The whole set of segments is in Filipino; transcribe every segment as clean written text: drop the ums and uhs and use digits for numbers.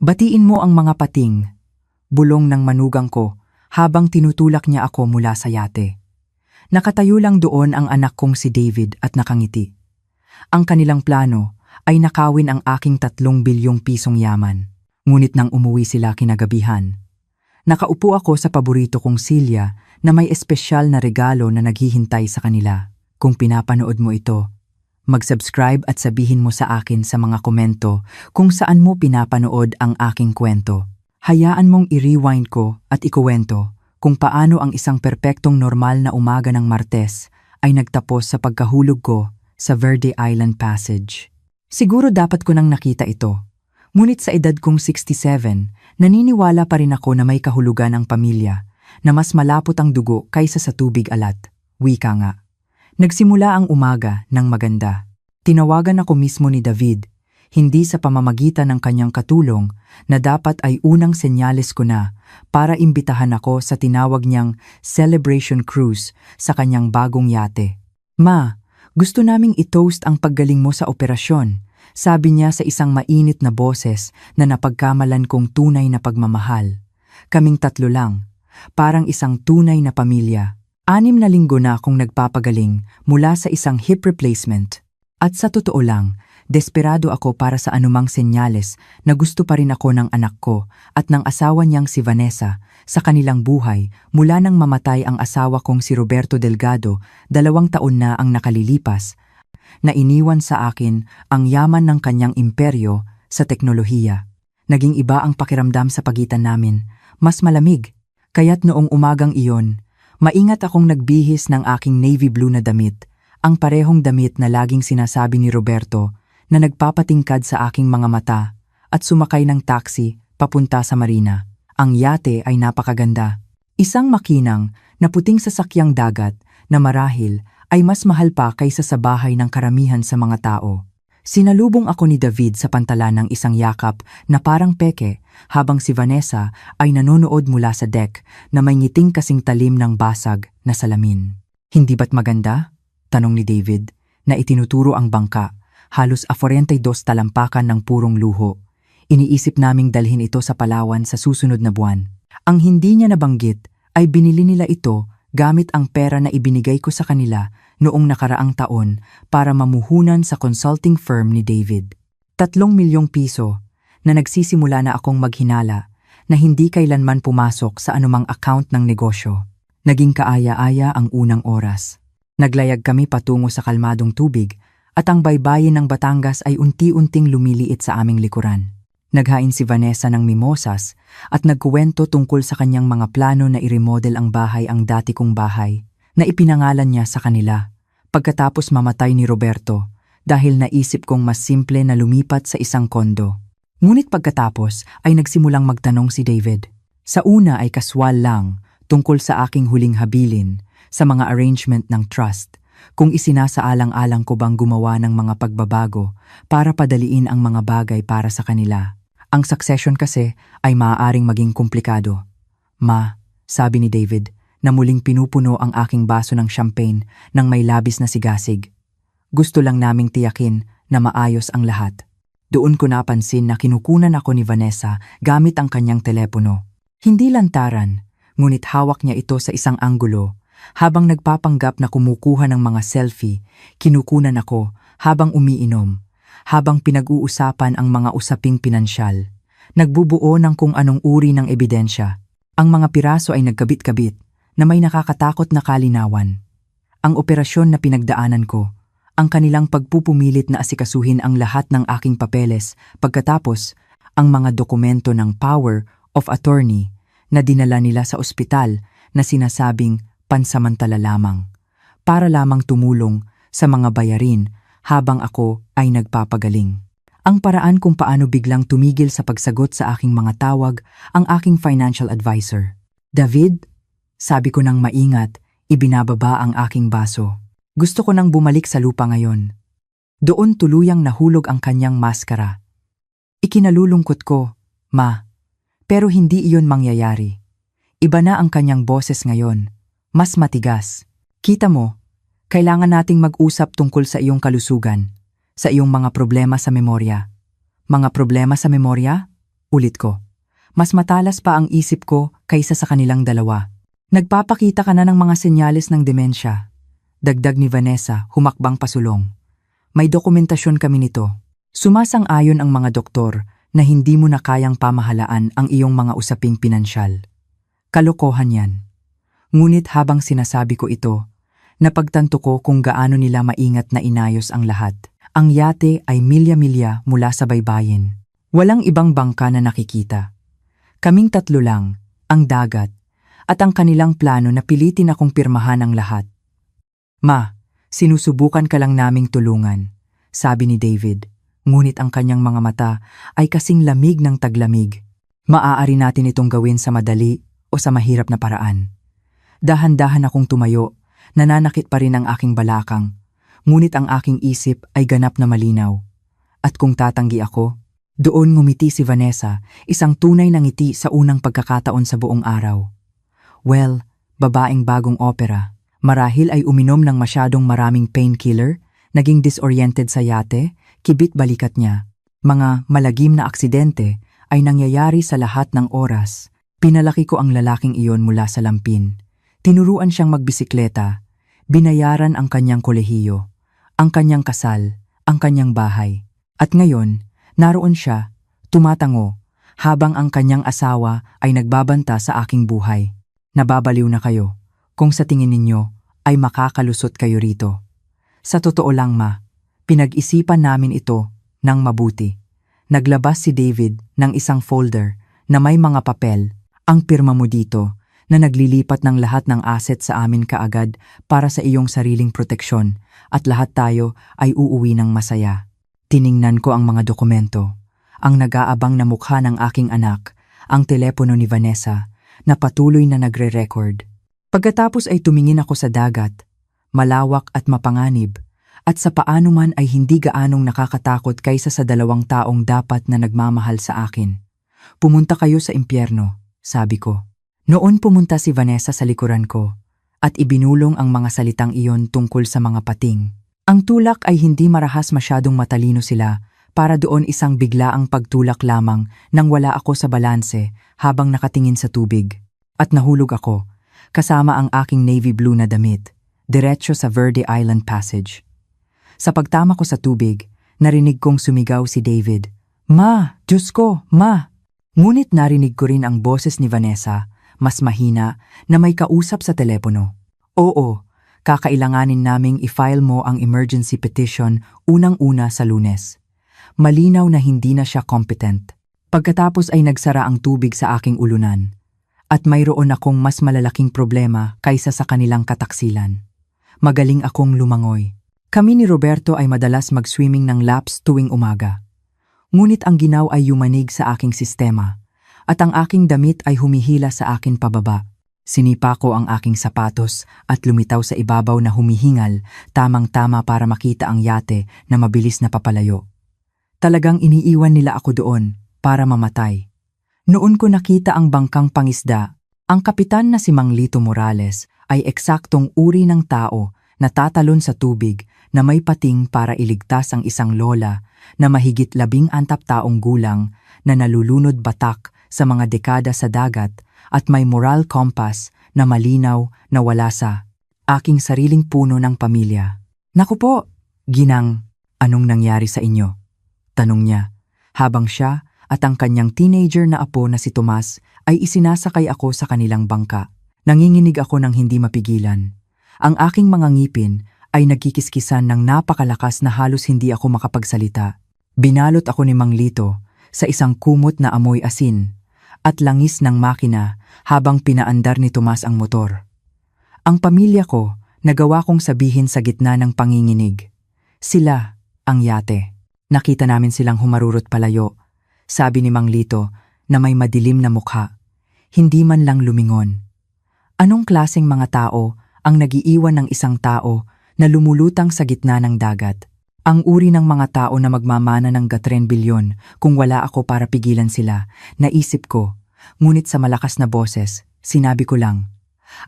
Batiin mo ang mga pating, bulong ng manugang ko habang tinutulak niya ako mula sa yate. Nakatayo lang doon ang anak kong si David at nakangiti. Ang kanilang plano ay nakawin ang aking 3 bilyong pisong yaman. Ngunit nang umuwi sila kinagabihan, nakaupo ako sa paborito kong silya na may espesyal na regalo na naghihintay sa kanila. Kung pinapanood mo ito, mag-subscribe at sabihin mo sa akin sa mga komento kung saan mo pinapanood ang aking kwento. Hayaan mong i-rewind ko at ikuwento kung paano ang isang perpektong normal na umaga ng Martes ay nagtapos sa pagkahulog ko sa Verde Island Passage. Siguro dapat ko nang nakita ito. Ngunit sa edad kong 67, naniniwala pa rin ako na may kahulugan ang pamilya, na mas malapot ang dugo kaysa sa tubig alat. Wika nga. Nagsimula ang umaga ng maganda. Tinawagan ako mismo ni David, hindi sa pamamagitan ng kanyang katulong na dapat ay unang senyales ko na para imbitahan ako sa tinawag niyang celebration cruise sa kanyang bagong yate. Ma, gusto naming i-toast ang paggaling mo sa operasyon, sabi niya sa isang mainit na boses na napagkamalan kong tunay na pagmamahal. Kaming 3 lang, parang isang tunay na pamilya. 6 na linggo na akong nagpapagaling mula sa isang hip replacement. At sa totoo lang, desperado ako para sa anumang senyales na gusto pa rin ako ng anak ko at ng asawa niyang si Vanessa sa kanilang buhay mula nang mamatay ang asawa kong si Roberto Delgado 2 taon na ang nakalilipas, na iniwan sa akin ang yaman ng kanyang imperyo sa teknolohiya. Naging iba ang pakiramdam sa pagitan namin, mas malamig, kaya't noong umagang iyon, maingat akong nagbihis ng aking navy blue na damit, ang parehong damit na laging sinasabi ni Roberto na nagpapatingkad sa aking mga mata, at sumakay ng taxi papunta sa marina. Ang yate ay napakaganda. Isang makinang na puting sasakyang dagat na marahil ay mas mahal pa kaysa sa bahay ng karamihan sa mga tao. Sinalubong ako ni David sa pantalan ng isang yakap na parang peke habang si Vanessa ay nanonood mula sa deck na may ngiting kasing talim ng basag na salamin. Hindi ba't maganda? Tanong ni David na itinuturo ang bangka, halos 42 talampakan ng purong luho. Iniisip naming dalhin ito sa Palawan sa susunod na buwan. Ang hindi niya nabanggit ay binili nila ito gamit ang pera na ibinigay ko sa kanila noong nakaraang taon para mamuhunan sa consulting firm ni David. 3 milyong piso na nagsisimula na akong maghinala na hindi kailanman pumasok sa anumang account ng negosyo. Naging kaaya-aya ang unang oras. Naglayag kami patungo sa kalmadong tubig at ang baybayin ng Batangas ay unti-unting lumiliit sa aming likuran. Naghain si Vanessa ng mimosas at nagkuwento tungkol sa kanyang mga plano na i-remodel ang bahay, ang dati kong bahay, na ipinangalan niya sa kanila pagkatapos mamatay ni Roberto dahil naisip kong mas simple na lumipat sa isang kondo. Ngunit pagkatapos ay nagsimulang magtanong si David. Sa una ay kaswal lang tungkol sa aking huling habilin sa mga arrangement ng trust, kung isinasaalang-alang ko bang gumawa ng mga pagbabago para padaliin ang mga bagay para sa kanila. Ang succession kasi ay maaaring maging komplikado. Ma, sabi ni David, na muling pinupuno ang aking baso ng champagne ng may labis na sigasig. Gusto lang naming tiyakin na maayos ang lahat. Doon ko napansin na kinukunan ako ni Vanessa gamit ang kanyang telepono. Hindi lantaran, ngunit hawak niya ito sa isang anggulo. Habang nagpapanggap na kumukuha ng mga selfie, kinukunan ako habang umiinom, habang pinag-uusapan ang mga usaping pinansyal. Nagbubuo ng kung anong uri ng ebidensya. Ang mga piraso ay nagkabit-kabit na may nakakatakot na kalinawan. Ang operasyon na pinagdaanan ko, ang kanilang pagpupumilit na asikasuhin ang lahat ng aking papeles, pagkatapos ang mga dokumento ng power of attorney na dinala nila sa ospital na sinasabing pansamantala lamang, para lamang tumulong sa mga bayarin habang ako ay nagpapagaling. Ang paraan kung paano biglang tumigil sa pagsagot sa aking mga tawag ang aking financial advisor. David, sabi ko nang maingat, ibinababa ang aking baso. Gusto ko nang bumalik sa lupa ngayon. Doon tuluyang nahulog ang kanyang maskara. Ikinalulungkot ko, Ma, pero hindi iyon mangyayari. Iba na ang kanyang boses ngayon. Mas matigas. Kita mo, kailangan nating mag-usap tungkol sa iyong kalusugan, sa iyong mga problema sa memorya. Mga problema sa memorya? Ulit ko. Mas matalas pa ang isip ko kaysa sa kanilang dalawa. Nagpapakita ka na ng mga senyales ng demensya. Dagdag ni Vanessa, humakbang pasulong. May dokumentasyon kami nito. Sumasang-ayon ang mga doktor na hindi mo na kayang pamahalaan ang iyong mga usaping pinansyal. Kalokohan yan. Ngunit habang sinasabi ko ito, napagtanto ko kung gaano nila maingat na inayos ang lahat. Ang yate ay milya-milya mula sa baybayin. Walang ibang bangka na nakikita. Kaming tatlo lang, ang dagat, at ang kanilang plano na pilitin akong pirmahan ang lahat. Ma, sinusubukan ka lang naming tulungan, sabi ni David, ngunit ang kanyang mga mata ay kasing lamig ng taglamig. Maaari natin itong gawin sa madali o sa mahirap na paraan. Dahan-dahan akong tumayo, nananakit pa rin ang aking balakang, ngunit ang aking isip ay ganap na malinaw. At kung tatanggi ako, doon ngumiti si Vanessa, isang tunay na ngiti sa unang pagkakataon sa buong araw. Well, babaeng bagong opera. Marahil ay uminom ng masyadong maraming painkiller, naging disoriented sa yate, kibit balikat niya. Mga malagim na aksidente ay nangyayari sa lahat ng oras. Pinalaki ko ang lalaking iyon mula sa lampin. Tinuruan siyang magbisikleta, binayaran ang kanyang kolehiyo, ang kanyang kasal, ang kanyang bahay. At ngayon, naroon siya, tumatango, habang ang kanyang asawa ay nagbabanta sa aking buhay. Nababaliw na kayo kung sa tingin ninyo ay makakalusot kayo rito. Sa totoo lang ma, pinag-isipan namin ito ng mabuti. Naglabas si David ng isang folder na may mga papel, ang pirma mo dito, na naglilipat ng lahat ng asset sa amin kaagad para sa iyong sariling proteksyon at lahat tayo ay uuwi ng masaya. Tiningnan ko ang mga dokumento, ang nag-aabang na mukha ng aking anak, ang telepono ni Vanessa na patuloy na nagre-record. Pagkatapos ay tumingin ako sa dagat, malawak at mapanganib, at sa paano man ay hindi gaanong nakakatakot kaysa sa dalawang taong dapat na nagmamahal sa akin. Pumunta kayo sa impyerno, sabi ko. Noon pumunta si Vanessa sa likuran ko at ibinulong ang mga salitang iyon tungkol sa mga pating. Ang tulak ay hindi marahas, masyadong matalino sila para doon isang biglaang pagtulak lamang nang wala ako sa balanse habang nakatingin sa tubig. At nahulog ako, kasama ang aking navy blue na damit, diretso sa Verde Island Passage. Sa pagtama ko sa tubig, narinig kong sumigaw si David. Ma! Diyos ko! Ma! Ngunit narinig ko rin ang boses ni Vanessa, mas mahina, na may kausap sa telepono. Oo, kakailanganin naming i-file mo ang emergency petition unang-una sa Lunes. Malinaw na hindi na siya competent. Pagkatapos ay nagsara ang tubig sa aking ulunan. At mayroon akong mas malalaking problema kaysa sa kanilang kataksilan. Magaling akong lumangoy. Kami ni Roberto ay madalas mag-swimming ng laps tuwing umaga. Ngunit ang ginaw ay yumanig sa aking sistema. At ang aking damit ay humihila sa akin pababa. Sinipa ko ang aking sapatos at lumitaw sa ibabaw na humihingal, tamang-tama para makita ang yate na mabilis na papalayo. Talagang iniiwan nila ako doon para mamatay. Noon ko nakita ang bangkang pangisda. Ang kapitan na si Mang Lito Morales ay eksaktong uri ng tao na tatalon sa tubig na may pating para iligtas ang isang lola na mahigit 14 taong gulang na nalulunod batak sa mga dekada sa dagat at may moral compass na malinaw na wala sa aking sariling puno ng pamilya. Naku po, Ginang, anong nangyari sa inyo? Tanong niya, habang siya at ang kanyang teenager na apo na si Tomas ay isinasakay ako sa kanilang bangka. Nanginginig ako ng hindi mapigilan. Ang aking mga ngipin ay nagkikiskisan ng napakalakas na halos hindi ako makapagsalita. Binalot ako ni Mang Lito sa isang kumot na amoy asin at langis ng makina habang pinaandar ni Tomas ang motor. Ang pamilya ko, nagawa kong sabihin sa gitna ng panginginig. Sila, ang yate. Nakita namin silang humarurot palayo, sabi ni Mang Lito na may madilim na mukha. Hindi man lang lumingon. Anong klaseng mga tao ang nagiiwan ng isang tao na lumulutang sa gitna ng dagat? Ang uri ng mga tao na magmamana ng 3 bilyon kung wala ako para pigilan sila, naisip ko. Ngunit sa malakas na boses, sinabi ko lang,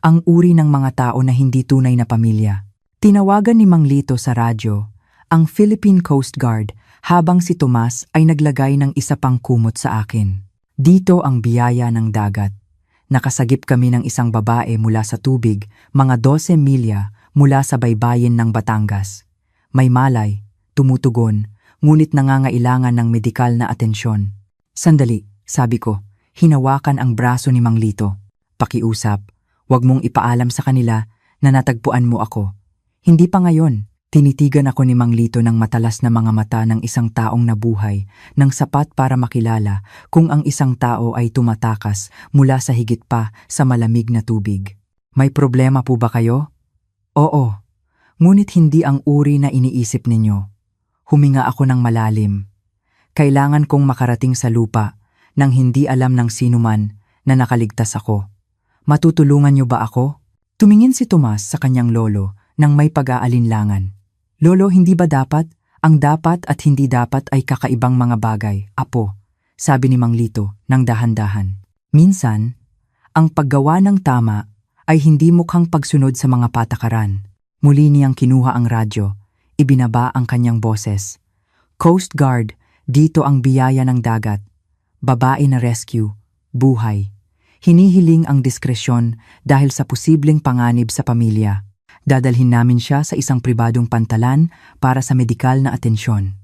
ang uri ng mga tao na hindi tunay na pamilya. Tinawagan ni Mang Lito sa radyo ang Philippine Coast Guard habang si Tomas ay naglagay ng isa pang kumot sa akin. Dito ang biyaya ng dagat. Nakasagip kami ng isang babae mula sa tubig, mga 12 milya mula sa baybayin ng Batangas. May malay, tumutugon, ngunit nangangailangan ng medikal na atensyon. Sandali, sabi ko, hinawakan ang braso ni Mang Lito. Pakiusap, huwag mong ipaalam sa kanila na natagpuan mo ako. Hindi pa ngayon. Tinitigan ako ni Mang Lito ng matalas na mga mata ng isang taong nabuhay ng sapat para makilala kung ang isang tao ay tumatakas mula sa higit pa sa malamig na tubig. May problema po ba kayo? Oo, ngunit hindi ang uri na iniisip ninyo. Huminga ako ng malalim. Kailangan kong makarating sa lupa nang hindi alam ng sinuman na nakaligtas ako. Matutulungan niyo ba ako? Tumingin si Tomas sa kanyang lolo nang may pag-aalinlangan. Lolo, hindi ba dapat? Ang dapat at hindi dapat ay kakaibang mga bagay, apo, sabi ni Mang Lito ng dahan-dahan. Minsan, ang paggawa ng tama ay hindi mukhang pagsunod sa mga patakaran. Muli niyang kinuha ang radyo, ibinaba ang kanyang boses. Coast Guard, dito ang biyaya ng dagat. Babae na rescue, buhay. Hinihiling ang diskresyon dahil sa posibleng panganib sa pamilya. Dadalhin namin siya sa isang pribadong pantalan para sa medikal na atensyon.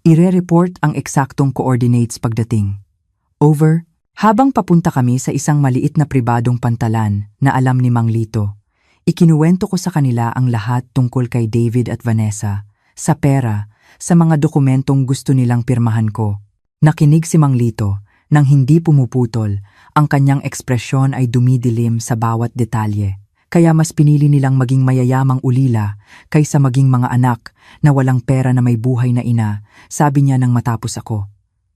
Ire-report ang eksaktong coordinates pagdating. Over. Habang papunta kami sa isang maliit na pribadong pantalan na alam ni Mang Lito, ikinuwento ko sa kanila ang lahat tungkol kay David at Vanessa, sa pera, sa mga dokumentong gusto nilang pirmahan ko. Nakinig si Mang Lito nang hindi pumuputol, ang kanyang ekspresyon ay dumidilim sa bawat detalye. Kaya mas pinili nilang maging mayayamang ulila kaysa maging mga anak na walang pera na may buhay na ina, sabi niya nang matapos ako.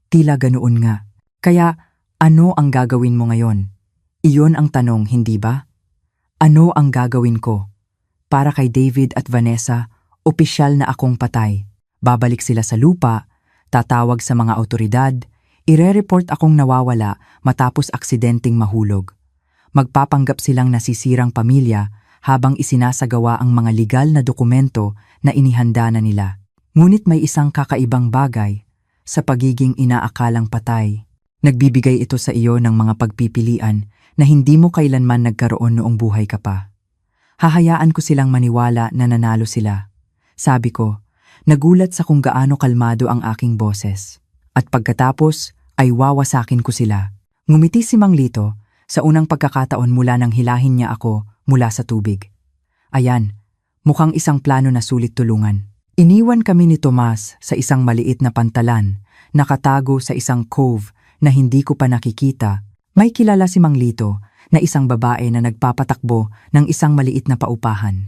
Tila ganoon nga. Kaya ano ang gagawin mo ngayon? Iyon ang tanong, hindi ba? Ano ang gagawin ko? Para kay David at Vanessa, opisyal na akong patay. Babalik sila sa lupa, tatawag sa mga awtoridad, ire-report akong nawawala matapos aksidenteng mahulog. Magpapanggap silang nasisirang pamilya habang isinasagawa ang mga legal na dokumento na inihanda na nila. Ngunit may isang kakaibang bagay sa pagiging inaakalang patay. Nagbibigay ito sa iyo ng mga pagpipilian na hindi mo kailanman nagkaroon noong buhay ka pa. Hahayaan ko silang maniwala na nanalo sila. Sabi ko, nagulat sa kung gaano kalmado ang aking boses. At pagkatapos ay wawasakin ko sila. Ngumiti si Mang Lito sa unang pagkakataon mula nang hilahin niya ako mula sa tubig. Ayan, mukhang isang plano na sulit tulungan. Iniwan kami ni Tomas sa isang maliit na pantalan, nakatago sa isang cove na hindi ko pa nakikita. May kilala si Mang Lito na isang babae na nagpapatakbo ng isang maliit na paupahan.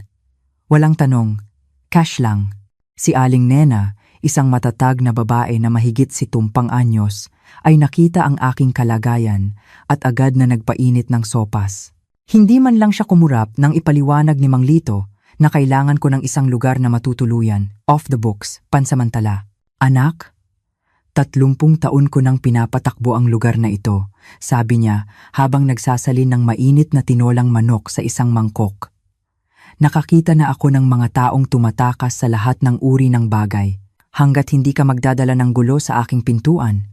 Walang tanong, cash lang. Si Aling Nena, isang matatag na babae na mahigit 70 anyos, ay nakita ang aking kalagayan at agad na nagpainit ng sopas. Hindi man lang siya kumurap nang ipaliwanag ni Mang Lito na kailangan ko ng isang lugar na matutuluyan, off the books, pansamantala. Anak, 30 taon ko nang pinapatakbo ang lugar na ito, sabi niya habang nagsasalin ng mainit na tinolang manok sa isang mangkok. Nakakita na ako ng mga taong tumatakas sa lahat ng uri ng bagay. Hanggat hindi ka magdadala ng gulo sa aking pintuan,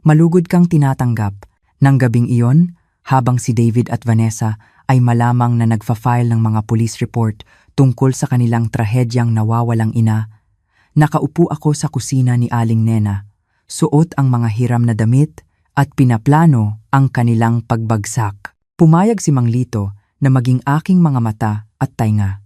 malugod kang tinatanggap. Nang gabing iyon, habang si David at Vanessa ay malamang na nagfa-file ng mga police report tungkol sa kanilang trahedyang nawawalang ina, nakaupo ako sa kusina ni Aling Nena, suot ang mga hiram na damit at pinaplano ang kanilang pagbagsak. Pumayag si Mang Lito na maging aking mga mata at tainga.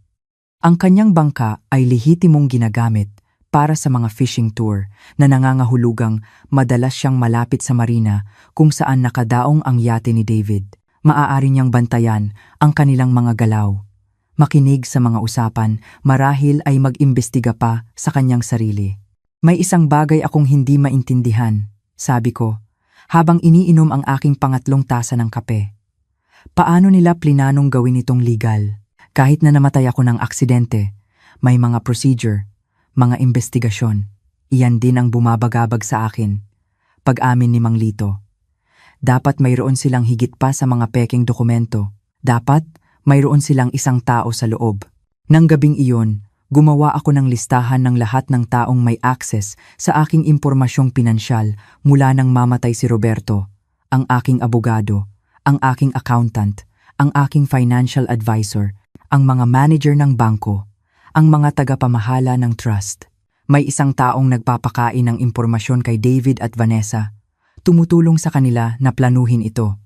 Ang kanyang bangka ay lehitimong ginagamit para sa mga fishing tour na nangangahulugang madalas siyang malapit sa marina kung saan nakadaong ang yate ni David. Maaari niyang bantayan ang kanilang mga galaw. Makinig sa mga usapan, marahil ay mag-imbestiga pa sa kanyang sarili. May isang bagay akong hindi maintindihan, sabi ko, habang iniinom ang aking pangatlong tasa ng kape. Paano nila plinanong gawin itong legal? Kahit na namatay ako ng aksidente, may mga procedure, mga investigasyon. Iyan din ang bumabagabag sa akin. Pag-amin ni Mang Lito. Dapat mayroon silang higit pa sa mga pekeng dokumento. Dapat mayroon silang isang tao sa loob. Nang gabing iyon, gumawa ako ng listahan ng lahat ng taong may access sa aking impormasyong pinansyal mula nang mamatay si Roberto, ang aking abogado, ang aking accountant, ang aking financial advisor, ang mga manager ng bangko, ang mga tagapamahala ng trust. May isang taong nagpapakain ng impormasyon kay David at Vanessa, tumutulong sa kanila na planuhin ito.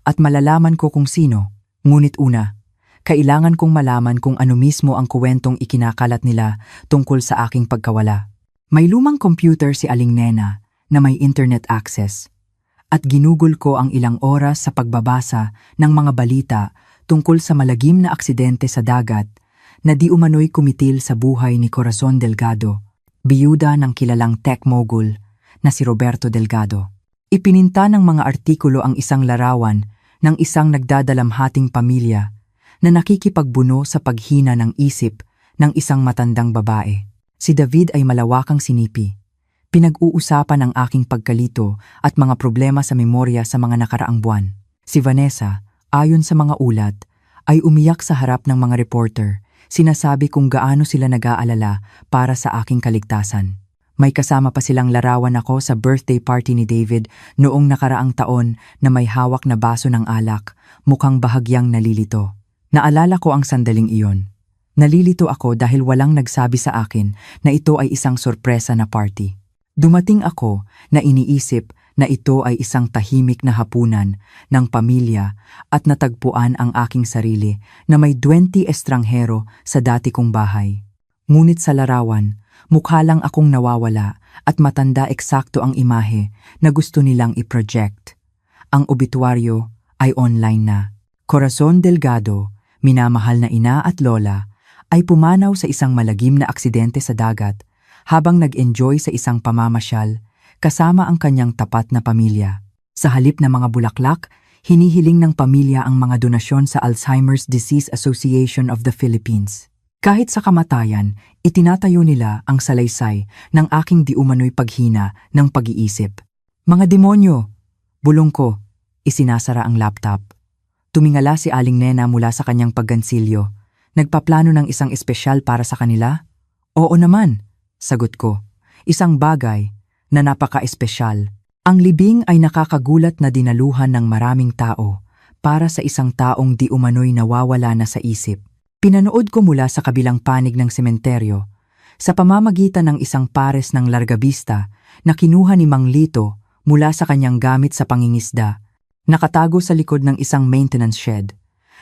At malalaman ko kung sino, ngunit una, kailangan kong malaman kung ano mismo ang kuwentong ikinakalat nila tungkol sa aking pagkawala. May lumang computer si Aling Nena na may internet access, at ginugol ko ang ilang oras sa pagbabasa ng mga balita tungkol sa malagim na aksidente sa dagat na di umano'y kumitil sa buhay ni Corazon Delgado, biyuda ng kilalang tech mogul na si Roberto Delgado. Ipininta ng mga artikulo ang isang larawan ng isang nagdadalamhating pamilya na nakikipagbuno sa paghina ng isip ng isang matandang babae. Si David ay malawakang sinipi. Pinag-uusapan ang aking pagkalito at mga problema sa memorya sa mga nakaraang buwan. Si Vanessa, ayon sa mga ulat, ay umiyak sa harap ng mga reporter. Sinasabi kung gaano sila nag-aalala para sa aking kaligtasan. May kasama pa silang larawan ako sa birthday party ni David noong nakaraang taon na may hawak na baso ng alak, mukhang bahagyang nalilito. Naalala ko ang sandaling iyon. Nalilito ako dahil walang nagsabi sa akin na ito ay isang sorpresa na party. Dumating ako na iniisip na ito ay isang tahimik na hapunan ng pamilya at natagpuan ang aking sarili na may 20 estranghero sa dati kong bahay. Ngunit sa larawan, mukha lang akong nawawala at matanda eksakto ang imahe na gusto nilang i-project. Ang obituaryo ay online na. Corazon Delgado, minamahal na ina at lola, ay pumanaw sa isang malagim na aksidente sa dagat habang nag-enjoy sa isang pamamasyal kasama ang kanyang tapat na pamilya. Sa halip na mga bulaklak, hinihiling ng pamilya ang mga donasyon sa Alzheimer's Disease Association of the Philippines. Kahit sa kamatayan, itinatayo nila ang salaysay ng aking di umano'y paghina ng pag-iisip. Mga demonyo! Bulong ko, isinasara ang laptop. Tumingala si Aling Nena mula sa kanyang paggansilyo. Nagpaplano ng isang espesyal para sa kanila? Oo naman, sagot ko. Isang bagay na napaka-espesyal. Ang libing ay nakakagulat na dinaluhan ng maraming tao para sa isang taong di umano'y nawawala na sa isip. Pinanood ko mula sa kabilang panig ng sementeryo, sa pamamagitan ng isang pares ng largabista na kinuha ni Mang Lito mula sa kanyang gamit sa pangingisda, nakatago sa likod ng isang maintenance shed,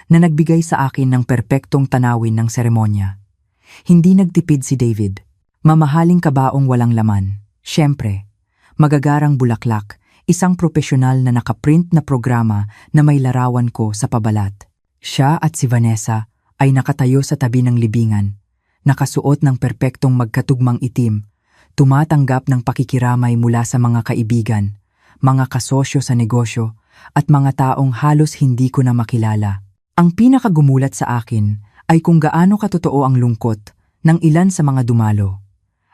na nagbigay sa akin ng perpektong tanawin ng seremonya. Hindi nagtipid si David. Mamahaling kabaong walang laman. Siyempre, magagarang bulaklak, isang propesyonal na nakaprint na programa na may larawan ko sa pabalat. Siya at si Vanessa ay nakatayo sa tabi ng libingan, nakasuot ng perpektong magkatugmang itim, tumatanggap ng pakikiramay mula sa mga kaibigan, mga kasosyo sa negosyo, at mga taong halos hindi ko na makilala. Ang pinakagumulat sa akin ay kung gaano katotoo ang lungkot ng ilan sa mga dumalo.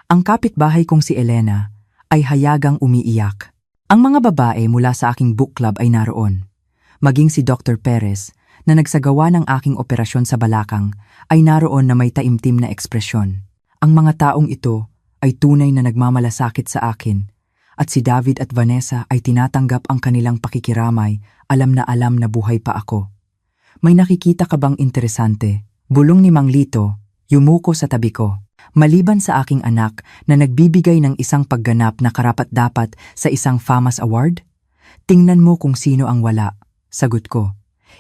Ang kapitbahay kong si Elena ay hayagang umiiyak. Ang mga babae mula sa aking book club ay naroon. Maging si Dr. Perez, na nagsagawa ng aking operasyon sa balakang, ay naroon na may taimtim na ekspresyon. Ang mga taong ito ay tunay na nagmamalasakit sa akin, at si David at Vanessa ay tinatanggap ang kanilang pakikiramay, alam na buhay pa ako. May nakikita ka bang interesante? Bulong ni Mang Lito, yumuko sa tabi ko. Maliban sa aking anak na nagbibigay ng isang pagganap na karapat-dapat sa isang FAMAS Award? Tingnan mo kung sino ang wala, sagot ko.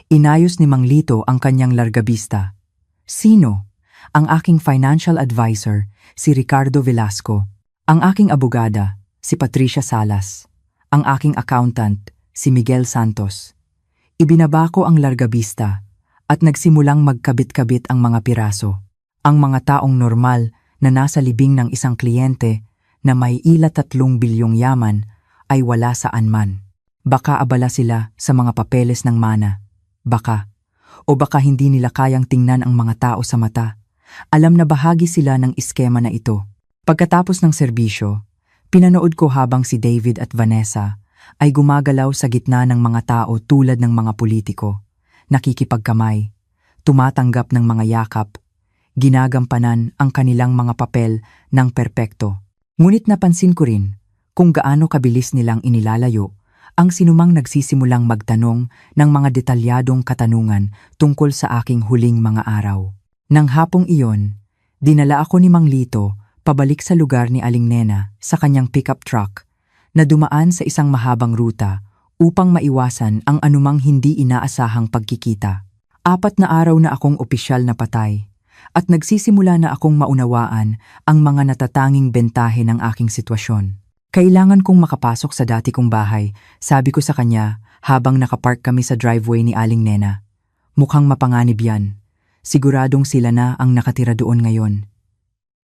Inayos ni Mang Lito ang kanyang largabista. Sino? Ang aking financial advisor, si Ricardo Velasco. Ang aking abogada, si Patricia Salas. Ang aking accountant, si Miguel Santos. Ibinaba ko ang largabista at nagsimulang magkabit-kabit ang mga piraso. Ang mga taong normal na nasa libing ng isang kliyente na may ila 3 bilyong yaman ay wala saan man. Baka abala sila sa mga papeles ng mana. Baka. O baka hindi nila kayang tingnan ang mga tao sa mata. Alam na bahagi sila ng iskema na ito. Pagkatapos ng serbisyo, pinanood ko habang si David at Vanessa ay gumagalaw sa gitna ng mga tao tulad ng mga politiko, nakikipagkamay, tumatanggap ng mga yakap, ginagampanan ang kanilang mga papel ng perpekto. Ngunit napansin ko rin kung gaano kabilis nilang inilalayo ang sinumang nagsisimulang magtanong ng mga detalyadong katanungan tungkol sa aking huling mga araw. Nang hapong iyon, dinala ako ni Mang Lito pabalik sa lugar ni Aling Nena sa kanyang pickup truck na dumaan sa isang mahabang ruta upang maiwasan ang anumang hindi inaasahang pagkikita. 4 na araw na akong opisyal na patay at nagsisimula na akong maunawaan ang mga natatanging bentahe ng aking sitwasyon. Kailangan kong makapasok sa dati kong bahay, sabi ko sa kanya habang nakapark kami sa driveway ni Aling Nena. Mukhang mapanganib yan. Siguradong sila na ang nakatira doon ngayon.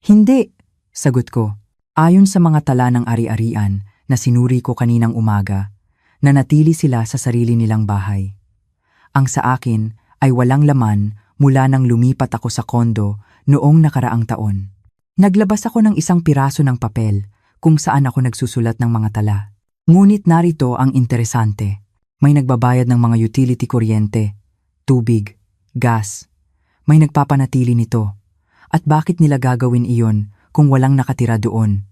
Hindi, sagot ko. Ayon sa mga tala ng ari-arian na sinuri ko kaninang umaga, nanatili sila sa sarili nilang bahay. Ang sa akin ay walang laman mula nang lumipat ako sa kondo noong nakaraang taon. Naglabas ako ng isang piraso ng papel kung saan ako nagsusulat ng mga tala. Ngunit narito ang interesante. May nagbabayad ng mga utility kuryente, tubig, gas. May nagpapanatili nito. At bakit nila gagawin iyon kung walang nakatira doon?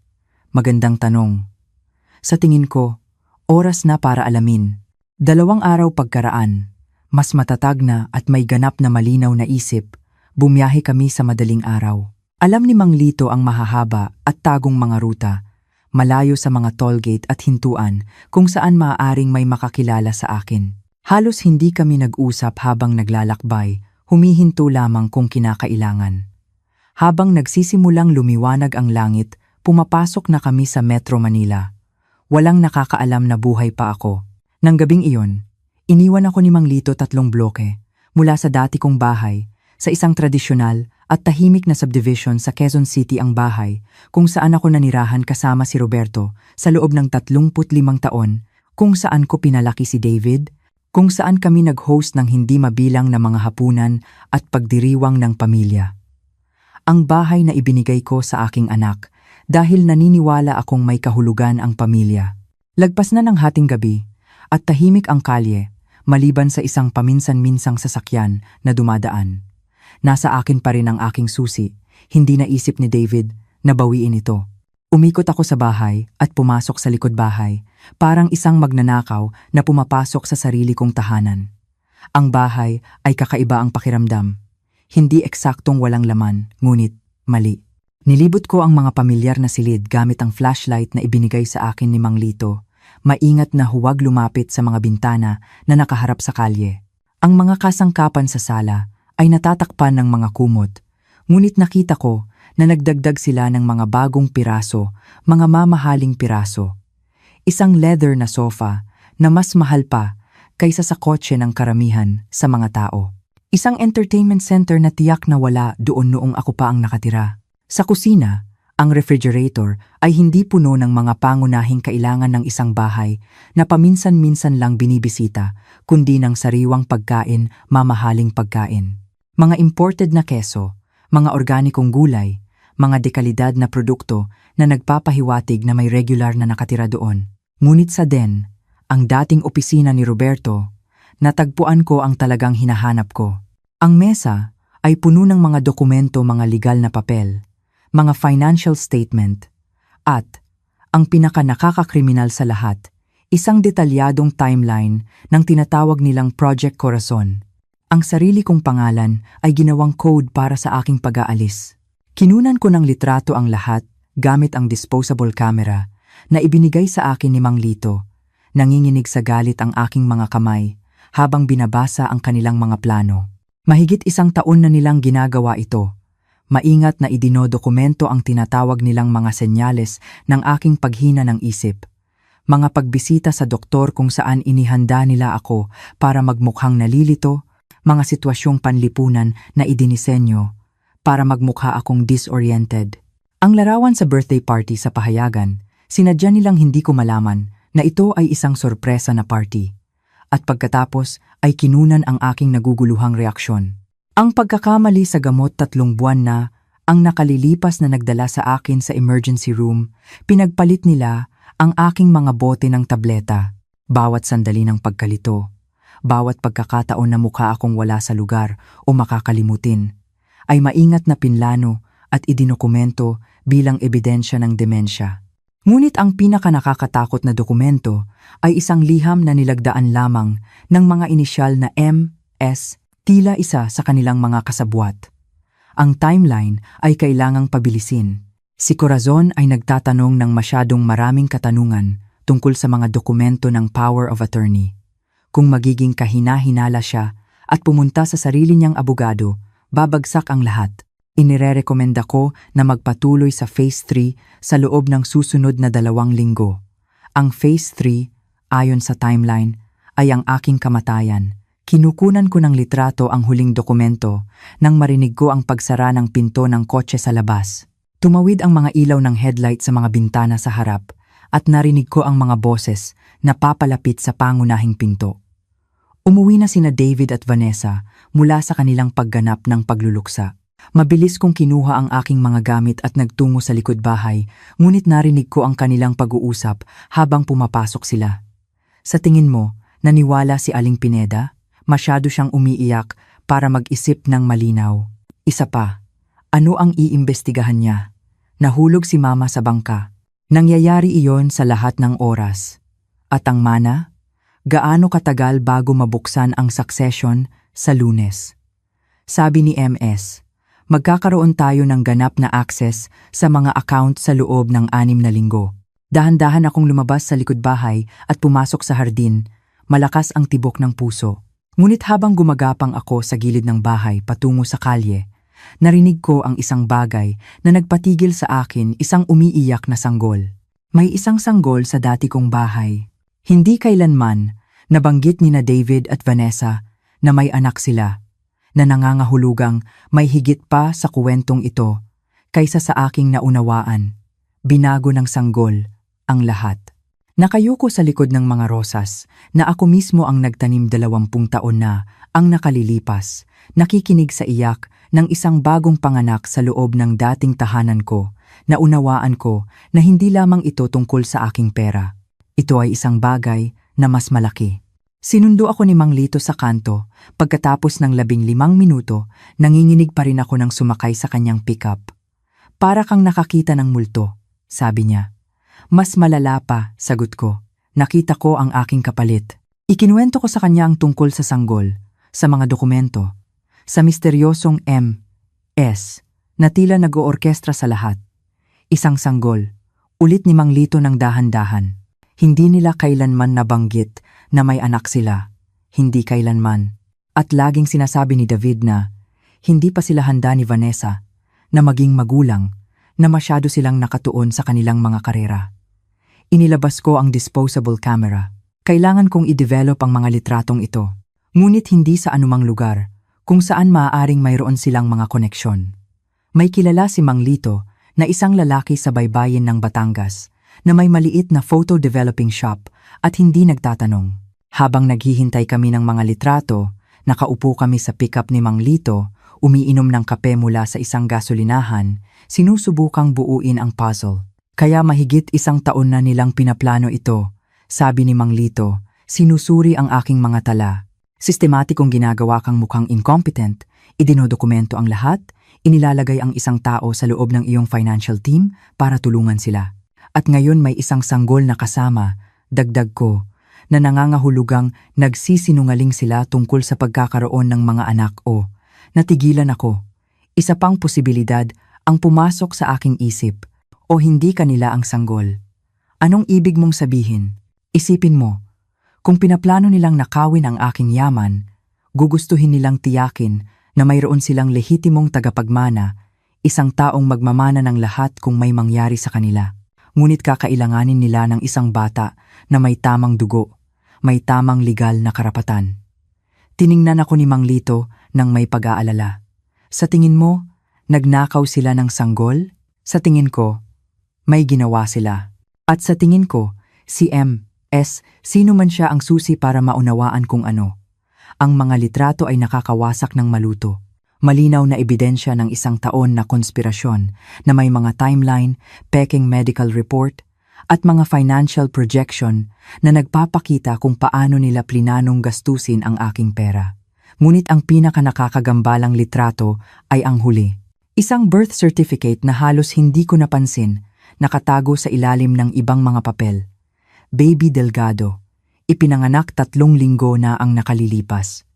Magandang tanong. Sa tingin ko, oras na para alamin. 2 araw pagkaraan, mas matatag na at may ganap na malinaw na isip, bumiyahe kami sa madaling araw. Alam ni Mang Lito ang mahahaba at tagong mga ruta, malayo sa mga tollgate at hintuan kung saan maaaring may makakilala sa akin. Halos hindi kami nag-usap habang naglalakbay, humihinto lamang kung kinakailangan. Habang nagsisimulang lumiwanag ang langit, pumapasok na kami sa Metro Manila. Walang nakakaalam na buhay pa ako. Nang gabing iyon, iniwan ako ni Mang Lito 3 bloke mula sa dati kong bahay sa isang tradisyonal at tahimik na subdivision sa Quezon City ang bahay kung saan ako nanirahan kasama si Roberto sa loob ng 35 taon, kung saan ko pinalaki si David, kung saan kami nag-host ng hindi mabilang na mga hapunan at pagdiriwang ng pamilya. Ang bahay na ibinigay ko sa aking anak dahil naniniwala akong may kahulugan ang pamilya. Lagpas na ng hating gabi at tahimik ang kalye maliban sa isang paminsan-minsang sasakyan na dumadaan. Nasa akin pa rin ang aking susi, hindi naisip ni David na bawiin ito. Umikot ako sa bahay at pumasok sa likod bahay, parang isang magnanakaw na pumapasok sa sarili kong tahanan. Ang bahay ay kakaiba ang pakiramdam. Hindi eksaktong walang laman, ngunit mali. Nilibot ko ang mga pamilyar na silid gamit ang flashlight na ibinigay sa akin ni Mang Lito, maingat na huwag lumapit sa mga bintana na nakaharap sa kalye. Ang mga kasangkapan sa sala ay natatakpan ng mga kumot, ngunit nakita ko na nagdagdag sila ng mga bagong piraso, mga mamahaling piraso. Isang leather na sofa na mas mahal pa kaysa sa kotse ng karamihan sa mga tao. Isang entertainment center na tiyak na wala doon noong ako pa ang nakatira. Sa kusina, ang refrigerator ay hindi puno ng mga pangunahing kailangan ng isang bahay na paminsan-minsan lang binibisita, kundi ng sariwang pagkain, mamahaling pagkain. Mga imported na keso, mga organikong gulay, mga dekalidad na produkto na nagpapahiwatig na may regular na nakatira doon. Ngunit sa den, ang dating opisina ni Roberto, natagpuan ko ang talagang hinahanap ko. Ang mesa ay puno ng mga dokumento, mga legal na papel, mga financial statement, at, ang pinaka-nakakakriminal sa lahat, isang detalyadong timeline ng tinatawag nilang Project Corazon. Ang sarili kong pangalan ay ginawang code para sa aking pag-aalis. Kinunan ko ng litrato ang lahat gamit ang disposable camera na ibinigay sa akin ni Mang Lito. Nanginginig sa galit ang aking mga kamay habang binabasa ang kanilang mga plano. Mahigit 1 taon na nilang ginagawa ito. Maingat na idinodokumento ang tinatawag nilang mga senyales ng aking paghina ng isip. Mga pagbisita sa doktor kung saan inihanda nila ako para magmukhang nalilito, mga sitwasyong panlipunan na idinisenyo para magmukha akong disoriented. Ang larawan sa birthday party sa pahayagan, sinadya nilang hindi ko malaman na ito ay isang sorpresa na party. At pagkatapos ay kinunan ang aking naguguluhang reaksyon. Ang pagkakamali sa gamot 3 buwan na ang nakalilipas na nagdala sa akin sa emergency room, pinagpalit nila ang aking mga bote ng tableta. Bawat sandali ng pagkalito, bawat pagkakataon na mukha akong wala sa lugar o makakalimutin, ay maingat na pinlano at idinokumento bilang ebidensya ng demensya. Ngunit ang pinakanakakatakot na dokumento ay isang liham na nilagdaan lamang ng mga inisyal na M.S. tila isa sa kanilang mga kasabwat. Ang timeline ay kailangang pabilisin. Si Corazon ay nagtatanong ng masyadong maraming katanungan tungkol sa mga dokumento ng power of attorney. Kung magiging kahina-hinala siya at pumunta sa sarili niyang abogado, babagsak ang lahat. Inirerekomenda ko na magpatuloy sa Phase 3 sa loob ng susunod na 2 linggo. Ang Phase 3, ayon sa timeline, ay ang aking kamatayan. Kinukunan ko ng litrato ang huling dokumento nang marinig ko ang pagsara ng pinto ng kotse sa labas. Tumawid ang mga ilaw ng headlight sa mga bintana sa harap at narinig ko ang mga boses na papalapit sa pangunahing pinto. Umuwi na sina David at Vanessa mula sa kanilang pagganap ng pagluluksa. Mabilis kong kinuha ang aking mga gamit at nagtungo sa likod bahay, ngunit narinig ko ang kanilang pag-uusap habang pumapasok sila. Sa tingin mo, naniwala si Aling Pineda? Masyado siyang umiiyak para mag-isip ng malinaw. Isa pa, ano ang iimbestigahan niya? Nahulog si Mama sa bangka. Nangyayari iyon sa lahat ng oras. At ang mana? Gaano katagal bago mabuksan ang succession sa Lunes? Sabi ni MS, magkakaroon tayo ng ganap na access sa mga account sa loob ng 6 na linggo. Dahan-dahan akong lumabas sa likod bahay at pumasok sa hardin, malakas ang tibok ng puso. Ngunit habang gumagapang ako sa gilid ng bahay patungo sa kalye, narinig ko ang isang bagay na nagpatigil sa akin, isang umiiyak na sanggol. May isang sanggol sa dati kong bahay. Hindi kailanman nabanggit ni na David at Vanessa na may anak sila, na nangangahulugang may higit pa sa kuwentong ito kaysa sa aking naunawaan. Binago ng sanggol ang lahat. Nakayuko sa likod ng mga rosas na ako mismo ang nagtanim 20 taon na ang nakalilipas, nakikinig sa iyak ng isang bagong panganak sa loob ng dating tahanan ko, na unawaan ko na hindi lamang ito tungkol sa aking pera. Ito ay isang bagay na mas malaki. Sinundo ako ni Mang Lito sa kanto, pagkatapos ng 15 minuto, nanginginig pa rin ako nang sumakay sa kanyang pickup. Para kang nakakita ng multo, sabi niya. Mas malala pa, sagot ko. Nakita ko ang aking kapalit. Ikinuwento ko sa kanya ang tungkol sa sanggol, sa mga dokumento, sa misteryosong M.S. na tila nag-oorkestra sa lahat. Isang sanggol, ulit ni Mang Lito ng dahan-dahan. Hindi nila kailanman nabanggit na may anak sila. Hindi kailanman. At laging sinasabi ni David na hindi pa sila handa ni Vanessa na maging magulang, na masyado silang nakatuon sa kanilang mga karera. Inilabas ko ang disposable camera. Kailangan kong i-develop ang mga litratong ito. Ngunit hindi sa anumang lugar kung saan maaaring mayroon silang mga koneksyon. May kilala si Mang Lito na isang lalaki sa baybayin ng Batangas na may maliit na photo developing shop at hindi nagtatanong. Habang naghihintay kami ng mga litrato, nakaupo kami sa pickup ni Mang Lito, umiinom ng kape mula sa isang gasolinahan, sinusubukang buuin ang puzzle. Kaya mahigit 1 taon na nilang pinaplano ito, sabi ni Mang Lito, sinusuri ang aking mga tala. Sistematikong ginagawa kang mukhang incompetent, idinodokumento ang lahat, inilalagay ang isang tao sa loob ng iyong financial team para tulungan sila. At ngayon may isang sanggol na kasama, dagdag ko, na nangangahulugang nagsisinungaling sila tungkol sa pagkakaroon ng mga anak o natigilan ako. Isa pang posibilidad ang pumasok sa aking isip, o hindi kanila ang sanggol. Anong ibig mong sabihin? Isipin mo, kung pinaplano nilang nakawin ang aking yaman, gugustuhin nilang tiyakin na mayroon silang lehitimong tagapagmana, isang taong magmamana ng lahat kung may mangyari sa kanila. Ngunit kakailanganin nila ng isang bata na may tamang dugo, may tamang legal na karapatan. Tiningnan ako ni Mang Lito nang may pag-aalala. Sa tingin mo, nagnakaw sila ng sanggol? Sa tingin ko, may ginawa sila. At sa tingin ko, si M.S., sino man siya ang susi para maunawaan kung ano. Ang mga litrato ay nakakawasak ng maluto. Malinaw na ebidensya ng 1 taon na konspirasyon na may mga timeline, peking medical report, at mga financial projection na nagpapakita kung paano nila plinanong gastusin ang aking pera. Ngunit ang pinakanakakagambalang litrato ay ang huli. Isang birth certificate na halos hindi ko napansin nakatago sa ilalim ng ibang mga papel. Baby Delgado, ipinanganak 3 linggo na ang nakalilipas.